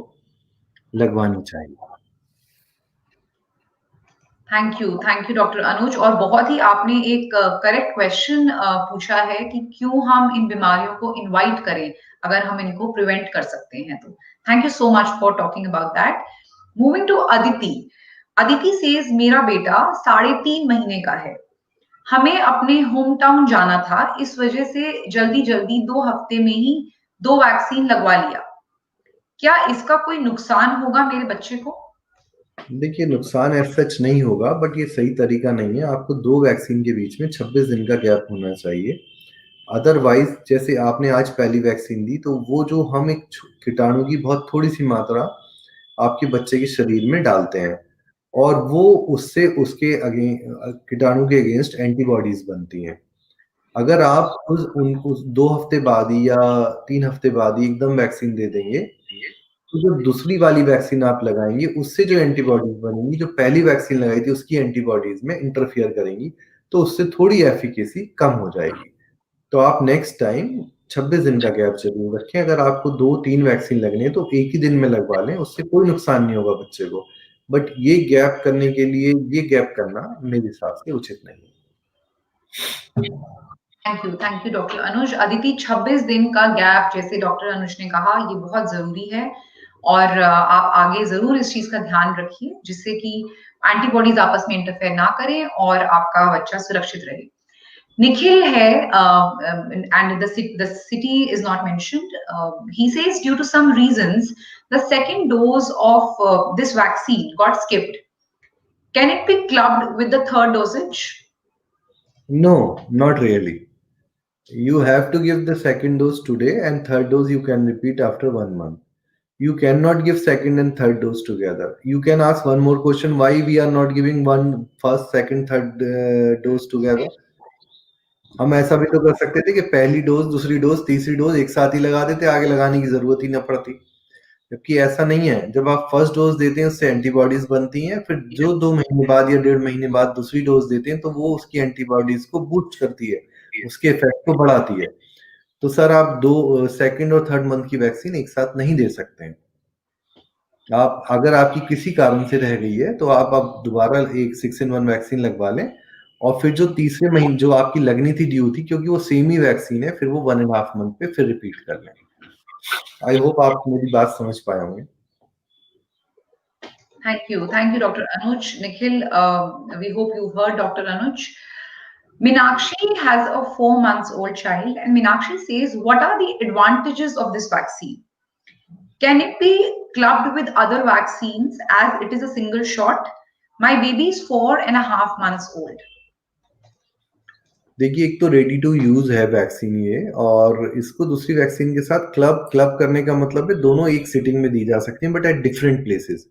Speaker 2: लगवानी चाहिए।
Speaker 1: थैंक यू डॉक्टर अनुज। और बहुत ही आपने एक करेक्ट क्वेश्चन पूछा है कि क्यों हम इन बीमारियों को इनवाइट करें अगर हम इनको प्रिवेंट कर सकते हैं तो। Thank you so much for talking about that. Moving to Aditi. Aditi says मेरा बेटा 3.5 महीने का है, हमें अपने होम टाउन जाना था, इस वजह से जल्दी जल्दी 2 हफ्ते में ही 2 वैक्सीन लगवा लिया, क्या इसका कोई नुकसान होगा मेरे बच्चे को?
Speaker 2: देखिए, नुकसान एज सच नहीं होगा, बट ये सही तरीका नहीं है। आपको 2 वैक्सीन के बीच में 26 दिन का गैप होना चाहिए। अदरवाइज, जैसे आपने आज पहली वैक्सीन दी, तो वो जो हम एक कीटाणु की बहुत थोड़ी सी मात्रा आपके बच्चे के शरीर में डालते हैं, और वो उससे उसके कीटाणु के अगेंस्ट एंटीबॉडीज बनती हैं। अगर आप उस 2 हफ्ते बाद ही या 3 हफ्ते बाद ही एकदम वैक्सीन दे देंगे, तो जो दूसरी वाली वैक्सीन आप लगाएंगे, उससे जो एंटीबॉडीज बनेंगी, जो पहली वैक्सीन लगाई थी उसकी एंटीबॉडीज में इंटरफियर करेंगी, तो उससे थोड़ी एफिकेसी कम हो जाएगी। तो आप नेक्स्ट टाइम 26 दिन का गैप जरूर रखें। अगर आपको 2-3 वैक्सीन लगने हैं तो एक ही दिन में लगवा लें, उससे कोई नुकसान नहीं होगा बच्चे को। बट ये गैप करने के लिए ये गैप करना मेरे हिसाब से उचित नहीं है।
Speaker 1: थैंक यू डॉक्टर अनुज। अदिति, 26 दिन का गैप जैसे डॉक्टर अनुज ने कहा, ये बहुत जरूरी है और आप आगे जरूर इस चीज का ध्यान रखिए जिससे कि एंटीबॉडीज आपस में इंटरफेयर ना करें और आपका बच्चा सुरक्षित रहे। निखिल है, and the city is not mentioned. He says due to some reasons the second dose of this vaccine got skipped. Can it be clubbed with the third dosage?
Speaker 2: No, not really. You have to give the second dose today, and third dose you can repeat after 1 month. You cannot give second and third dose together. You can ask one more question: why we are not giving one first, second, third dose together? हम ऐसा भी तो कर सकते थे कि पहली dose, दूसरी डोज, तीसरी डोज एक साथ ही लगा देते, आगे लगाने की जरूरत ही न पड़ती। जबकि ऐसा नहीं है। जब आप फर्स्ट डोज देते हैं उससे एंटीबॉडीज बनती हैं, फिर जो 2 महीने बाद या 1.5 महीने बाद दूसरी डोज देते हैं तो वो उसकी एंटीबॉडीज को बूस्ट करती है, उसके इफेक्ट को बढ़ाती है। तो सर, आप दो सेकंड और थर्ड मंथ की वैक्सीन एक साथ नहीं दे सकते हैं। आप, अगर आपकी किसी कारण से रह गई है तो आप दोबारा एक 6-in-1 वैक्सीन लगवा लें, और फिर जो तीसरे महीने जो आपकी लगनी थी ड्यू थी, क्योंकि वो सेम ही वैक्सीन है, फिर वो 1.5 मंथ पे फिर रिपीट कर लें। आई होप आप मेरी बात समझ पाए होंगे।
Speaker 1: Thank you, Dr. Anuj. Nikhil, we hope you heard Dr. Anuj. Minakshi has a 4 months old child, and Minakshi says, what are the advantages of this vaccine? Can it be clubbed with other vaccines as it is a single shot? My baby is 4.5 months old.
Speaker 2: देखिए, एक तो ready to use है vaccine ये, और इसको दूसरी vaccine के साथ क्लब करने का मतलब है दोनों एक सिटिंग में दी जा सकती हैं, बट एट डिफरेंट प्लेसेस।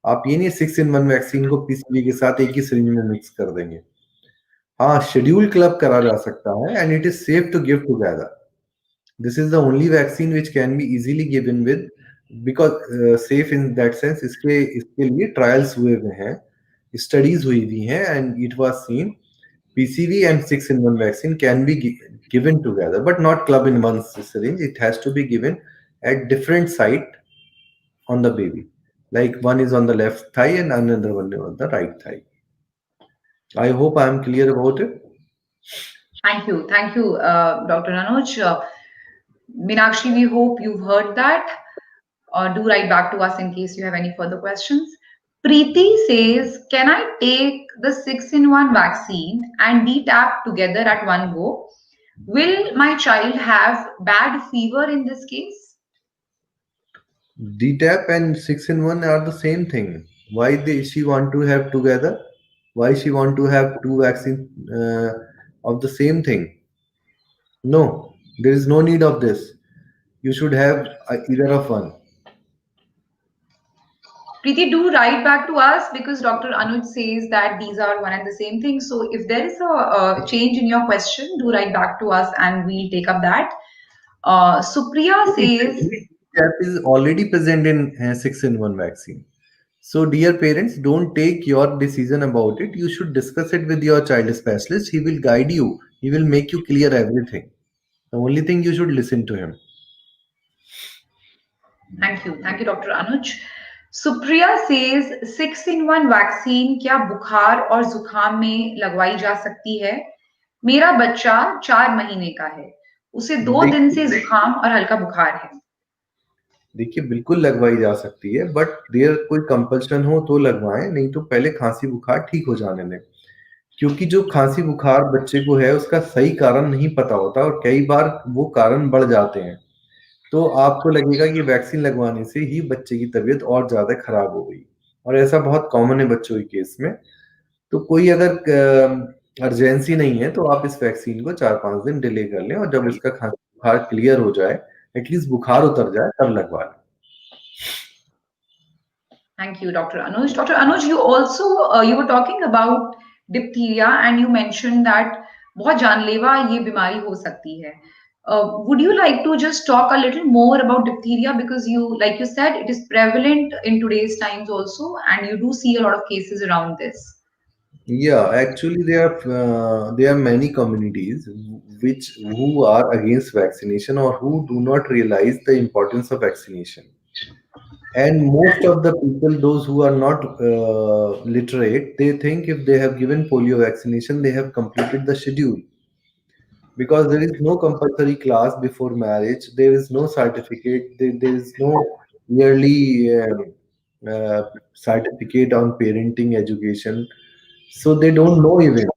Speaker 2: आप ये नहीं 6-in-1 वैक्सीन को पीसीवी के साथ एक ही सिरिंज में मिक्स कर देंगे। हाँ, शेड्यूल क्लब करा जा सकता है, and it is safe to give together. This is the only vaccine which can be easily given with, because safe in that sense. इसके लिए ट्रायल्स हुए हुए हैं, स्टडीज हुई हुई हैं, and it was scene PCV and 6-in-1 vaccine can be given together, but not club in one syringe. It has to be given at different site on the baby. Like one is on the left thigh and another one on the right thigh. I hope I am clear about it.
Speaker 1: Thank you, Dr. Anuj. Minakshi, we hope you've heard that. Do write back to us in case you have any further questions. Preeti says, can I take the 6-in-1 vaccine and DTaP together at one go? Will my child have bad fever in this case?
Speaker 2: DTaP and 6-in-1 are the same thing. Why she want to have together? Why she want to have two vaccines of the same thing? No, there is no need of this. You should have either of one.
Speaker 1: Preeti, do write back to us because Dr. Anuj says that these are one and the same thing. So if there is a change in your question, do write back to us and we'll take up that. Supriya says,
Speaker 2: DTaP is already present in 6-in-1 vaccine. So, dear parents, don't take your decision about it. You should discuss it with your child specialist. He will guide you. He will make you clear everything. The only thing you should listen to him.
Speaker 1: thank you. Thank you, Dr. Anuj. Supriya says 6-in-1 vaccine क्या बुखार और जुकाम में लगवाई जा सकती है? मेरा बच्चा 4 महीने का है, उसे 2 दिन से जुकाम और हल्का बुखार है।
Speaker 2: देखिए बिल्कुल लगवाई जा सकती है, बट देयर कोई कंपल्शन हो तो लगवाएं, नहीं तो पहले खांसी बुखार ठीक हो जाने दें। क्योंकि जो खांसी बुखार बच्चे को है उसका सही कारण नहीं पता होता और कई बार वो कारण बढ़ जाते हैं। तो आपको लगेगा कि वैक्सीन लगवाने से ही बच्चे की तबीयत और ज्यादा खराब हो गई, और ऐसा बहुत कॉमन है बच्चों के केस में। तो कोई अगर अर्जेंसी नहीं है तो आप इस वैक्सीन को 4-5 दिन डिले कर लें, और जब उसका खांसी बुखार क्लियर हो जाए, एटलीस्ट बुखार उतर जाए, तब लगवा लें।
Speaker 1: Thank you, Dr. Anuj. Dr. Anuj, you also you were talking about diphtheria and you mentioned that बहुत जानलेवा ये बीमारी हो सकती है. Would you like to just talk a little more about diphtheria because like you said, it is prevalent in today's times also, and you do see a lot of cases around this.
Speaker 2: Yeah, actually, there are many communities who are against vaccination or who do not realize the importance of vaccination. And most of the people, those who are not literate, they think if they have given polio vaccination, they have completed the schedule. Because there is no compulsory class before marriage, there is no certificate, there is no yearly certificate on parenting education. So they don't know even.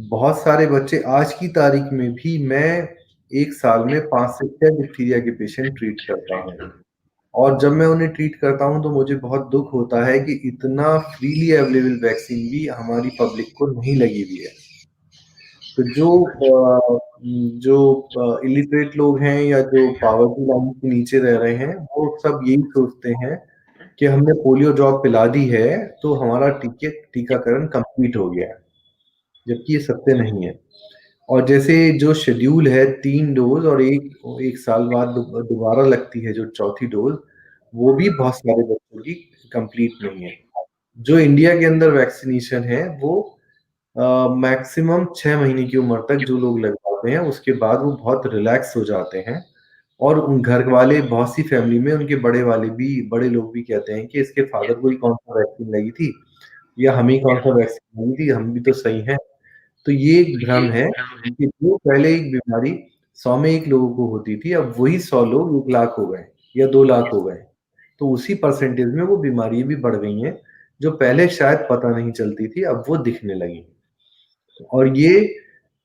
Speaker 2: बहुत सारे बच्चे आज की तारीख में भी, मैं एक साल में 5 से 6 डिप्थीरिया के पेशेंट ट्रीट करता हूँ, और जब मैं उन्हें ट्रीट करता हूँ तो मुझे बहुत दुख होता है कि इतना फ्रीली अवेलेबल वैक्सीन भी हमारी पब्लिक को नहीं लगी हुई है। तो जो इलिटरेट लोग हैं या जो पावर्टी लाइन के नीचे रह रहे हैं, वो सब यही सोचते हैं कि हमने पोलियो ड्रॉप पिला दी है तो हमारा टीकाकरण कंप्लीट हो गया है, जबकि ये सत्य नहीं है। और जैसे जो शेड्यूल है 3 डोज और एक साल बाद दोबारा लगती है जो चौथी डोज, वो भी बहुत सारे बच्चों की कंप्लीट नहीं है। जो इंडिया के अंदर वैक्सीनेशन है वो मैक्सिमम 6 महीने की उम्र तक जो लोग लगवाते हैं, उसके बाद वो बहुत रिलैक्स हो जाते हैं, और उन घर वाले, बहुत सी फैमिली में उनके बड़े लोग भी कहते हैं कि इसके फादर को ही कौन सा वैक्सीन लगी थी, या हम ही कौन सा वैक्सीन लगी थी, हम भी तो सही हैं। तो ये एक भ्रम है कि जो पहले एक बीमारी 100 में 1 लोगों को होती थी, अब वही 100 लोग 1 लाख हो गए या 2 लाख हो गए। तो उसी परसेंटेज में वो बीमारियां भी बढ़ गई हैं, जो पहले शायद पता नहीं चलती थी, अब वो दिखने लगी। और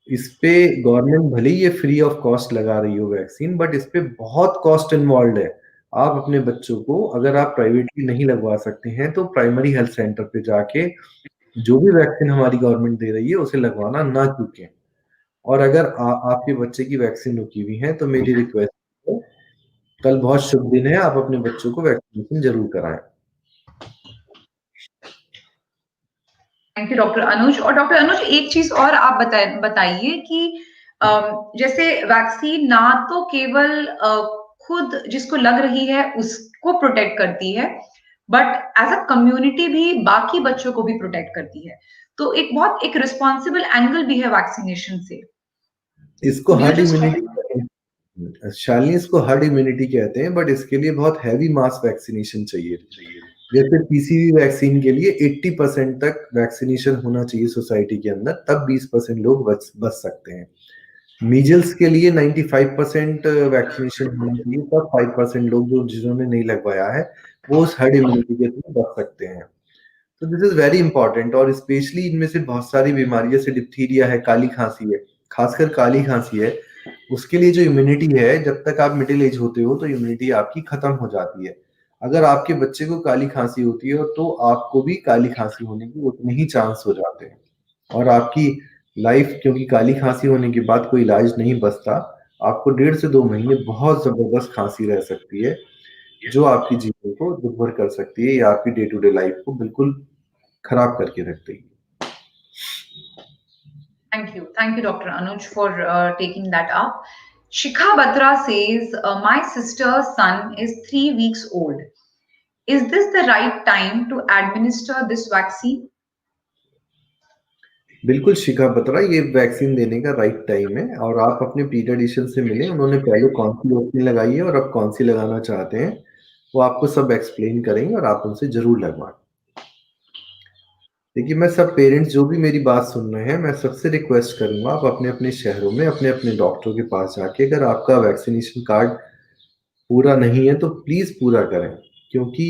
Speaker 2: इस पे गवर्नमेंट भले ही ये फ्री ऑफ कॉस्ट लगा रही हो वैक्सीन, बट इस पे बहुत कॉस्ट इन्वॉल्व है। आप अपने बच्चों को, अगर आप प्राइवेटली नहीं लगवा सकते हैं, तो प्राइमरी हेल्थ सेंटर पे जाके जो भी वैक्सीन हमारी गवर्नमेंट दे रही है उसे लगवाना ना चूकें। और अगर आपके बच्चे की वैक्सीन रुकी हुई है तो मेरी रिक्वेस्ट है, कल बहुत शुभ दिन है, आप अपने बच्चों को वैक्सीनेशन जरूर कराएं।
Speaker 1: थैंक यू डॉक्टर अनुज। और डॉक्टर अनुज, एक चीज और आप बताइए कि जैसे वैक्सीन ना तो केवल खुद जिसको लग रही है उसको प्रोटेक्ट करती है, बट एज अ कम्युनिटी भी बाकी बच्चों को भी प्रोटेक्ट करती है। तो एक रिस्पॉन्सिबल एंगल भी है वैक्सीनेशन से।
Speaker 2: इसको हर्ड इम्यूनिटी, शालिनी, इसको हर्ड इम्यूनिटी कहते हैं, बट इसके लिए बहुत हैवी मास वैक्सीनेशन चाहिए। जैसे पीसीवी वैक्सीन के लिए 80% तक वैक्सीनेशन होना चाहिए सोसाइटी के अंदर, तब 20% लोग बच सकते हैं। मीजल्स के लिए 95% वैक्सीनेशन होना चाहिए, तब 5% लोग जिन्होंने नहीं लगवाया है वो उस हर्ड इम्यूनिटी के थ्रू बच सकते हैं। तो दिस इज वेरी इंपॉर्टेंट, और स्पेशली इनमें से बहुत सारी बीमारी जैसे डिप्थीरिया है, काली खांसी है, खासकर काली खांसी है, उसके लिए जो इम्यूनिटी है, जब तक आप मिडिल एज होते हो तो इम्यूनिटी आपकी खत्म हो जाती है। अगर आपके बच्चे को काली खांसी होती है तो आपको भी काली खांसी होने के उतने ही चांस हो जाते हैं, और आपकी लाइफ, क्योंकि काली खांसी होने के बाद कोई इलाज नहीं बचता, आपको 1.5 से 2 महीने बहुत जबरदस्त खांसी रह सकती है, जो आपकी जीवन को दुर्भर कर सकती है या आपकी डे टू डे लाइफ को बिल्कुल खराब करके रख देगी।
Speaker 1: Thank you, Dr. Anuj, for taking that up. Shikha Batra says, my sister's son is 3 weeks old. Is this the right time to administer this vaccine?
Speaker 2: बिल्कुल शिखा बत्रा, ये वैक्सीन देने का राइट टाइम है, और आप अपने पीडियाट्रिशियन से मिलें, उन्होंने पहले कौन सी वैक्सीन लगाई है और अब कौन सी लगाना चाहते हैं, वो आपको सब एक्सप्लेन करेंगे और आप उनसे जरूर लगवाएं। देखिए, मैं सब पेरेंट्स जो भी मेरी बात सुन रहे हैं, मैं सबसे रिक्वेस्ट करूंगा, आप अपने अपने शहरों में अपने अपने डॉक्टर के पास जाके, अगर आपका वैक्सीनेशन कार्ड पूरा नहीं है तो प्लीज पूरा करें, क्योंकि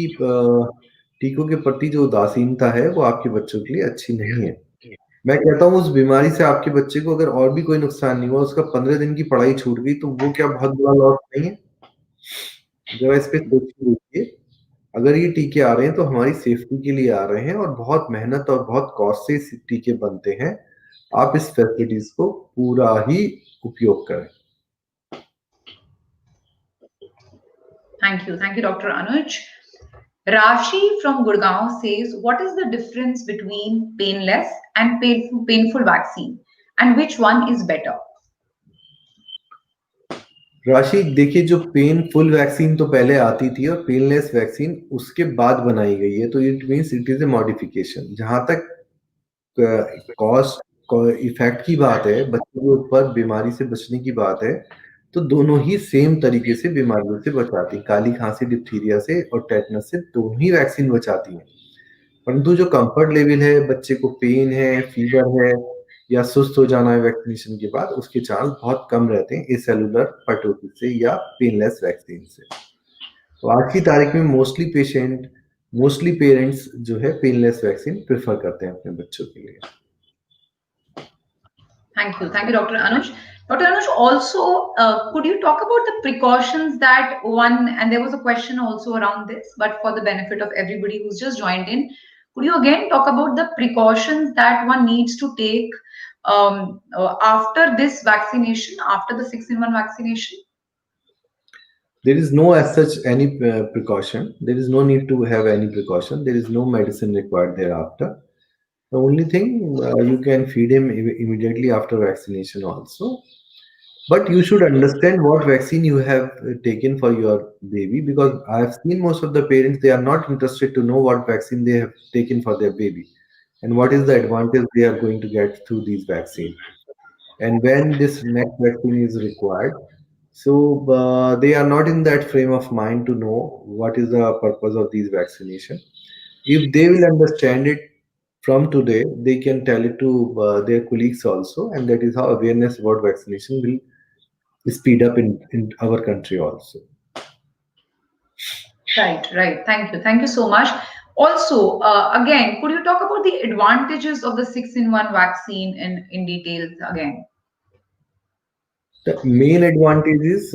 Speaker 2: टीकों के प्रति जो उदासीनता है वो आपके बच्चों के लिए अच्छी नहीं है। मैं कहता हूँ, उस बीमारी से आपके बच्चे को अगर और भी कोई नुकसान नहीं हुआ, उसका 15 दिन की पढ़ाई छूट गई, तो वो क्या बहुत बड़ा लॉस नहीं है? जरा इस पे सोच के देखिए। अगर ये टीके आ रहे हैं तो हमारी सेफ्टी के लिए आ रहे हैं, और बहुत मेहनत और बहुत कॉस्ट से टीके बनते हैं। आप इस फैसिलिटीज को पूरा ही उपयोग करें।
Speaker 1: Thank you, Dr. Anuj. Rashi from Gurgaon says, what is the difference between painless and painful vaccine, and which one is better?
Speaker 2: राशि, देखिए, जो पेनफुल वैक्सीन तो पहले आती थी और पेनलेस वैक्सीन उसके बाद बनाई गई है, तो it means it is a modification. जहां तक कॉस्ट इफेक्ट की बात है, बच्चों के ऊपर बीमारी से बचने की बात है, तो दोनों ही सेम तरीके से बीमारियों से बचाती, काली खांसी, डिप्थीरिया से और टेटनस से, दोनों ही वैक्सीन बचाती हैं। परंतु जो कंफर्ट लेवल है, बच्चे को पेन है, फीवर है या सुस्त हो जाना है वैक्सीनेशन के बाद, उसके चांस बहुत कम रहते हैं एसेलुलर पर्टोसिस से या पेनलेस वैक्सीन से। तो आज की तारीख में मोस्टली पेरेंट्स जो है पेनलेस वैक्सीन प्रेफर करते हैं अपने बच्चों के लिए।
Speaker 1: Thank you, Dr. Anuj. Dr. Anuj, also, could you talk about the precautions that one, and there was a question also around this, but for the benefit of everybody who's just joined in, could you again talk about the precautions that one needs to take after this vaccination, after the 6-in-1 vaccination?
Speaker 2: There is no as such any precaution. There is no need to have any precaution. There is no medicine required thereafter. The only thing, you can feed him immediately after vaccination also. But you should understand what vaccine you have taken for your baby, because I have seen most of the parents, they are not interested to know what vaccine they have taken for their baby and what is the advantage they are going to get through these vaccines. And when this next vaccine is required, so they are not in that frame of mind to know what is the purpose of these vaccination. If they will understand it from today, they can tell it to their colleagues also, and that is how awareness about vaccination will speed up in our country also.
Speaker 1: Right. Thank you so much. Also, again, could you talk about the advantages of the 6-in-1 vaccine in details again?
Speaker 2: The main advantage is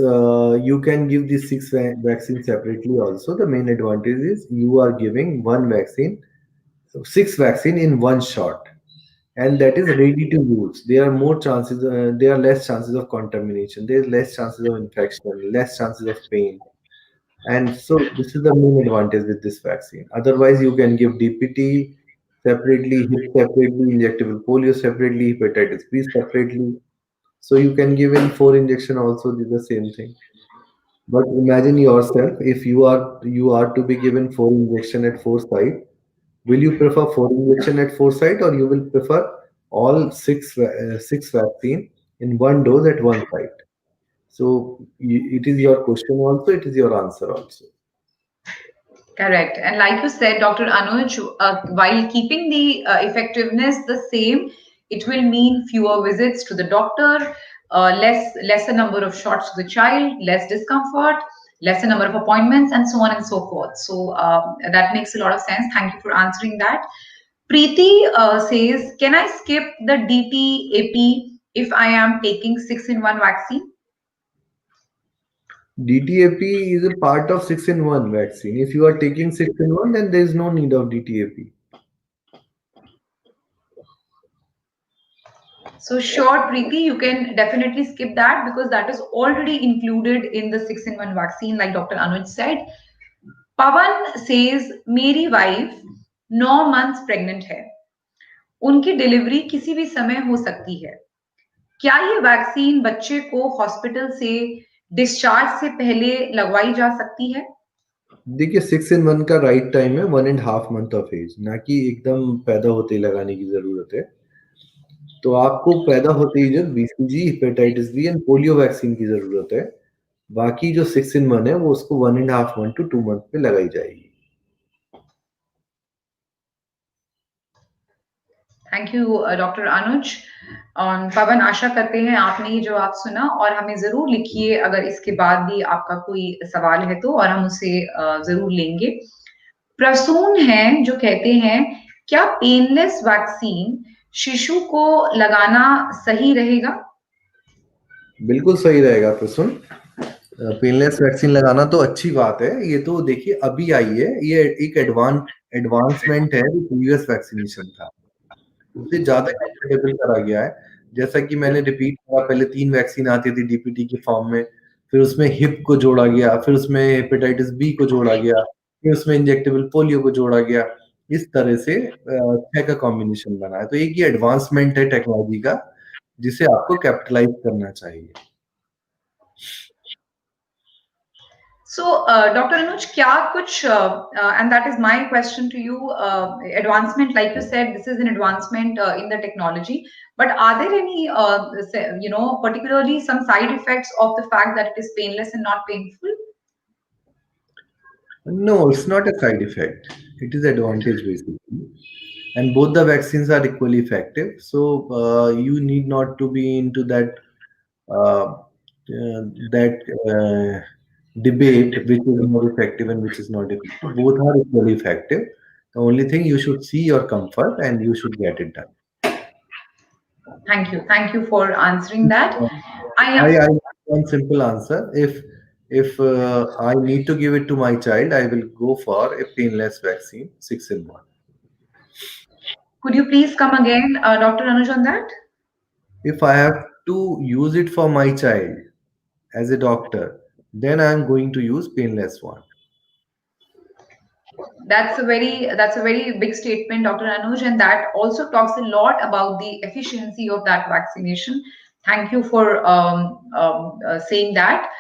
Speaker 2: you can give the vaccines separately also. The main advantage is you are giving one vaccine, 6 vaccine in one shot, and that is ready to use. There are less chances of contamination, there is less chances of infection, less chances of pain. And so this is the main advantage with this vaccine. Otherwise, you can give DPT separately, hip separately, injectable polio separately, hepatitis B separately. So you can give in 4 injection also, do the same thing. But imagine yourself, if you are to be given 4 injection at 4 site, will you prefer 4 injection at 4 site, or you will prefer all six vaccine in one dose at one site? So it is your question also, it is your answer also.
Speaker 1: Correct. And like you said, Dr. Anuj, while keeping the effectiveness the same, it will mean fewer visits to the doctor, lesser number of shots to the child, less discomfort, lesser number of appointments, and so on and so forth. So that makes a lot of sense. Thank you for answering that. Preeti says, can I skip the DTAP if I am taking 6-in-1 vaccine?
Speaker 2: DTAP is a part of 6-in-1 vaccine. If you are taking 6-in-1, then there is no need of DTAP.
Speaker 1: So sure, Preeti, you can definitely skip that because that is already included in the 6-in-1 vaccine, like Dr. Anuj said. Pavan says, मेरी wife 9 months pregnant है. उनकी delivery किसी भी समय हो सकती है. क्या ये वैक्सीन बच्चे को हॉस्पिटल से डिस्चार्ज से पहले लगवाई जा सकती है?
Speaker 2: देखिए 6-in-1 का राइट टाइम है 1.5 month ऑफ एज, ना कि एकदम पैदा होते ही लगाने की जरूरत है. तो आपको पैदा होते ही जब BCG, hepatitis B and polio vaccine की जरूरत है. बाकी जो 6-in-1 है वो उसको 1.5 month to 2 month पे लगाई जाएगी.
Speaker 1: थैंक यू डॉक्टर अनुज. पवन, आशा करते हैं आपने ये जवाब सुना और हमें जरूर लिखिए अगर इसके बाद भी आपका कोई सवाल है तो, और हम उसे जरूर लेंगे. प्रसून हैं जो कहते हैं, क्या पेनलेस वैक्सीन शिशु को लगाना सही रहेगा?
Speaker 2: बिल्कुल सही रहेगा प्रसून. पेनलेस वैक्सीन लगाना तो अच्छी बात है. ये तो देखिए अभी आई है, ये एक एडवांसमेंट है जो प्रीवियस वैक्सीनेशन था उससे ज्यादा कंफर्टेबल करा गया है. जैसा कि मैंने रिपीट करा, पहले 3 वैक्सीन आती थी DPT के फॉर्म में, फिर उसमें हिप को जोड़ा गया, फिर उसमें हेपेटाइटिस बी को जोड़ा गया, फिर उसमें इंजेक्टेबल पोलियो को जोड़ा गया. इस तरह से 6 का कॉम्बिनेशन बना है. तो एक ये एडवांसमेंट है टेक्नोलॉजी का जिसे आपको कैपिटलाइज करना चाहिए.
Speaker 1: So, Dr. Anuj, क्या कुछ, and that is my question to you, advancement, like you said, this is an advancement in the technology, but are there any, particularly some side effects of the fact that it is painless and not painful?
Speaker 2: No, it's not a side effect. It is advantage basically. And both the vaccines are equally effective. So you need not to be into uh, that debate which is more effective and which is not effective. Both are equally effective. The only thing you should see your comfort and you should get it done.
Speaker 1: Thank you for answering that.
Speaker 2: I one simple answer. If I need to give it to my child, I will go for a painless vaccine, 6-in-1.
Speaker 1: Could you please come again, Dr. Anuj, on that?
Speaker 2: If I have to use it for my child as a doctor, then I am going to use painless one.
Speaker 1: That's a very big statement, Dr. Anuj, and that also talks a lot about the efficiency of that vaccination. Thank you for saying that.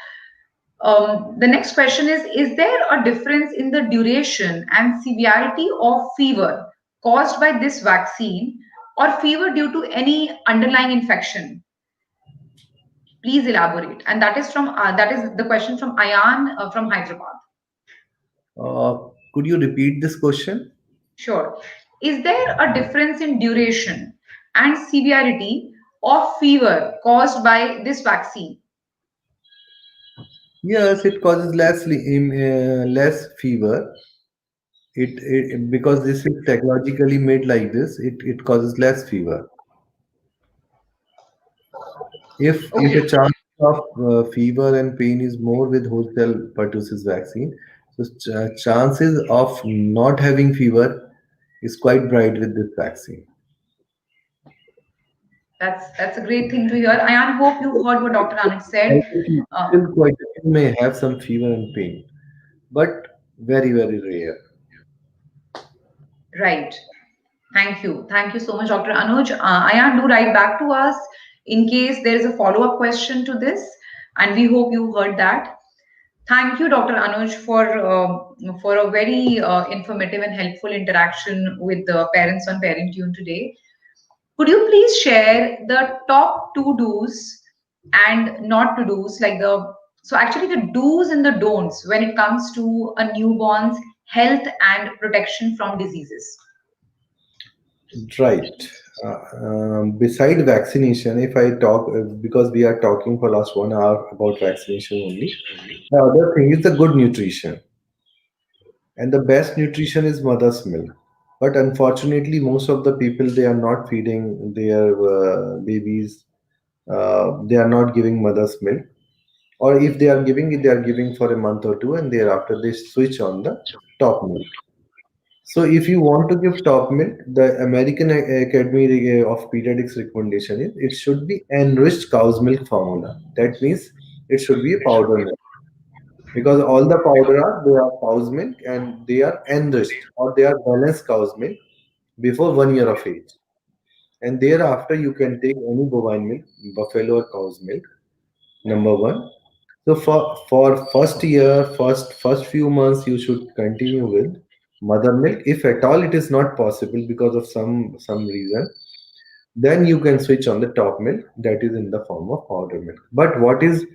Speaker 1: The next question is there a difference in the duration and severity of fever caused by this vaccine or fever due to any underlying infection? Please elaborate. And that is the question from Ayan from Hyderabad.
Speaker 2: Could you repeat this question?
Speaker 1: Sure. Is there a difference in duration and severity of fever caused by this vaccine?
Speaker 2: Yes, it causes less fever. It because this is technologically made like this, it causes less fever. If a chance of fever and pain is more with whole cell pertussis vaccine, so chances of not having fever is quite bright with this vaccine.
Speaker 1: That's a great thing to hear. I hope you heard what Dr. Anuj said.
Speaker 2: Still quite a few may have some fever and pain, but very, very rare.
Speaker 1: Right. Thank you. Thank you so much, Dr. Anuj. Ayan, do write back to us in case there is a follow-up question to this, and we hope you heard that. Thank you, Dr. Anuj, for a very informative and helpful interaction with the parents on Parent Tune today. Could you please share the top 2 do's and not to do's, so actually the do's and the don'ts when it comes to a newborn's health and protection from diseases?
Speaker 2: Right. Beside vaccination, if I talk, because we are talking for last 1 hour about vaccination only, the other thing is the good nutrition. And the best nutrition is mother's milk. But unfortunately, most of the people, they are not feeding their babies. They are not giving mother's milk. Or if they are giving it, they are giving for a month or two, and thereafter they switch on the top milk. So if you want to give top milk, the American Academy of Pediatrics recommendation is it should be enriched cow's milk formula. That means it should be a powder milk, because all the powder are they are cow's milk and they are enriched or they are balanced cow's milk before 1 year of age. And thereafter you can take any bovine milk, buffalo or cow's milk. Number one. So for first year, first few months, you should continue with mother milk. If at all it is not possible because of some reason, then you can switch on the top milk that is in the form of powder milk. But what is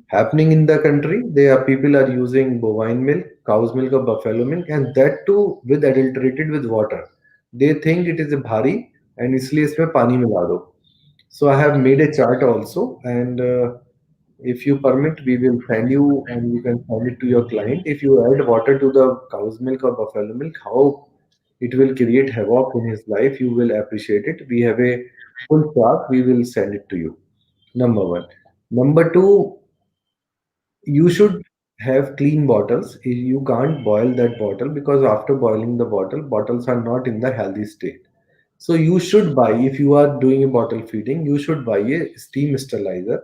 Speaker 2: happening in the country? There are people are using bovine milk, cow's milk or buffalo milk, and that too with adulterated with water. They think it is a bhari and इसलिए इसमें पानी मिला दो. So I have made a chart also, and if you permit, we will send you and you can send it to your client. If you add water to the cow's milk or buffalo milk, how it will create havoc in his life, you will appreciate it. We have a full chart, we will send it to you. Number one. Number two, you should have clean bottles. You can't boil that bottle because after boiling the bottle, bottles are not in the healthy state. So you should buy, if you are doing a bottle feeding, you should buy a steam sterilizer,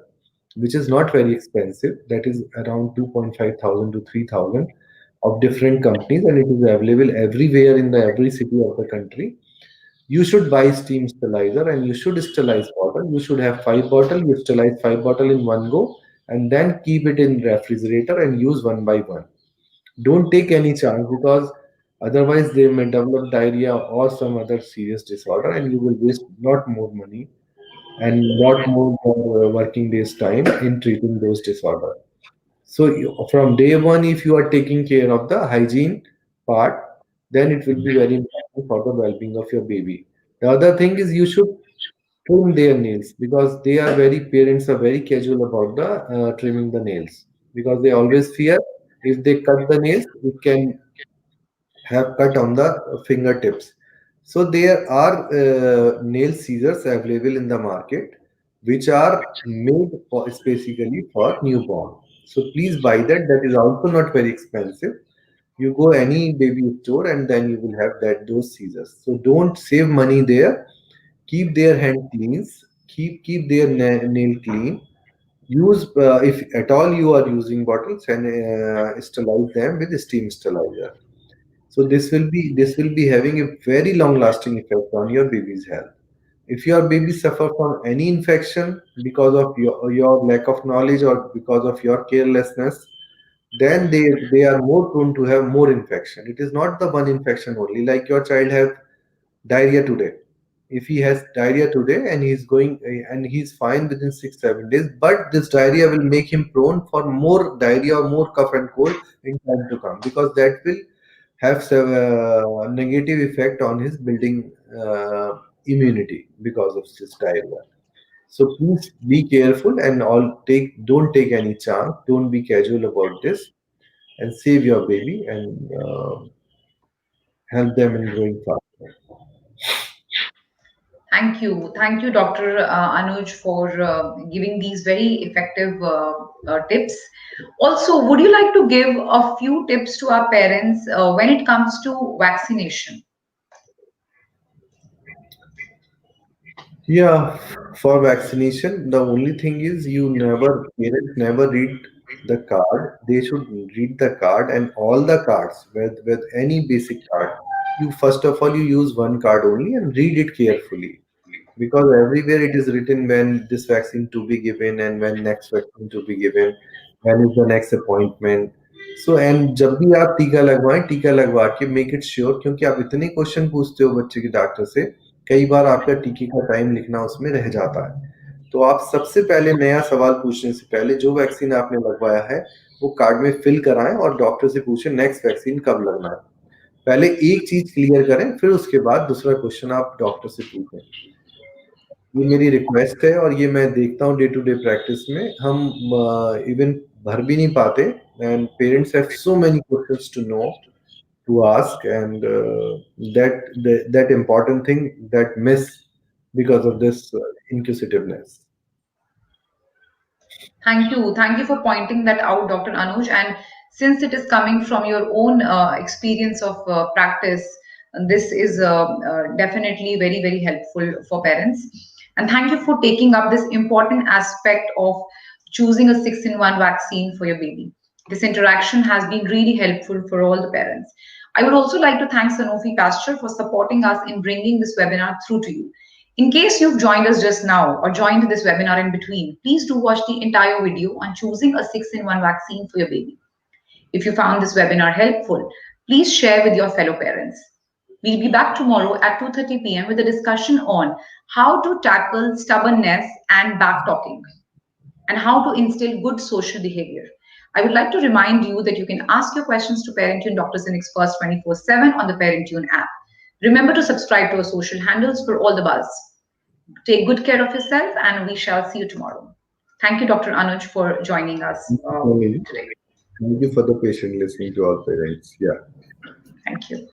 Speaker 2: which is not very expensive. That is around 2.5 thousand to 3,000 of different companies, and it is available everywhere in the every city of the country. You should buy steam sterilizer and you should sterilize bottle. You should have 5 bottle. You sterilize 5 bottle in one go, and then keep it in refrigerator and use one by one. Don't take any chance, because otherwise they may develop diarrhea or some other serious disorder, and you will waste lot more money and lot more working days time in treating those disorders. So from day one, if you are taking care of the hygiene part, then it will be very important for the well-being of your baby. The other thing is you should trim their nails, because they are very parents are very casual about the trimming the nails, because they always fear if they cut the nails, it can have cut on the fingertips. So there are nail scissors available in the market, which are made for specifically for newborn. So please buy that. That is also not very expensive. You go any baby store and then you will have that those scissors. So don't save money there. Keep their hand clean. Keep their nail clean. Use if at all you are using bottles, and sterilize them with steam sterilizer. So this will be having a very long lasting effect on your baby's health. If your baby suffer from any infection because of your lack of knowledge or because of your carelessness, then they are more prone to have more infection. It is not the one infection only. Like your child have diarrhea today. If he has diarrhea today and he's going and he's fine within 6 7 days, but this diarrhea will make him prone for more diarrhea or more cough and cold in time to come, because that will have a negative effect on his building immunity because of this diarrhea. So please be careful and all take don't take any chance. Don't be casual about this, and save your baby and help them in growing faster.
Speaker 1: Thank you, Dr. Anuj, for giving these very effective tips. Also, would you like to give a few tips to our parents when it comes to vaccination?
Speaker 2: Yeah, for vaccination, the only thing is parents never read the card. They should read the card and all the cards with any basic card. You first of all you use one card only and read it carefully, because everywhere it is written when this vaccine to be given and when next vaccine to be given, when is the next appointment. So and जब भी आप टीका लगवा के make it sure, क्योंकि आप इतने question पूछते हो बच्चे के डॉक्टर से, कई बार आपका टीके का टाइम लिखना उसमें रह जाता है। तो आप सबसे पहले नया सवाल पूछने से पहले जो वैक्सीन आपने लगवाया है वो कार्ड में फिल कराएं और डॉक्टर से पूछें नेक्स्ट वैक्सीन कब लगना है। पहले एक चीज क्लियर करें, फिर उसके बाद दूसरा क्वेश्चन आप डॉक्टर से पूछें। ये मेरी रिक्वेस्ट है और ये मैं देखता हूँ डे टू डे प्रैक्टिस में हम इवन भर भी नहीं पाते and parents have so many questions to know to ask and that important thing that miss because of this inquisitiveness.
Speaker 1: Thank you for pointing that out, Dr. Anuj. And since it is coming from your own experience of practice, this is definitely very, very helpful for parents. And thank you for taking up this important aspect of choosing a 6-in-1 vaccine for your baby. This interaction has been really helpful for all the parents. I would also like to thank Sanofi Pasteur for supporting us in bringing this webinar through to you. In case you've joined us just now or joined this webinar in between, please do watch the entire video on choosing a 6-in-1 vaccine for your baby. If you found this webinar helpful, please share with your fellow parents. We'll be back tomorrow at 2:30 p.m. with a discussion on how to tackle stubbornness and backtalking and how to instill good social behavior. I would like to remind you that you can ask your questions to Parentune Dr. Sinix First 24/7 on the Parentune app. Remember to subscribe to our social handles for all the buzz. Take good care of yourself, and we shall see you tomorrow. Thank you, Dr. Anuj, for joining us
Speaker 2: Thank
Speaker 1: today.
Speaker 2: you for the patient listening to our parents. Yeah.
Speaker 1: Thank you.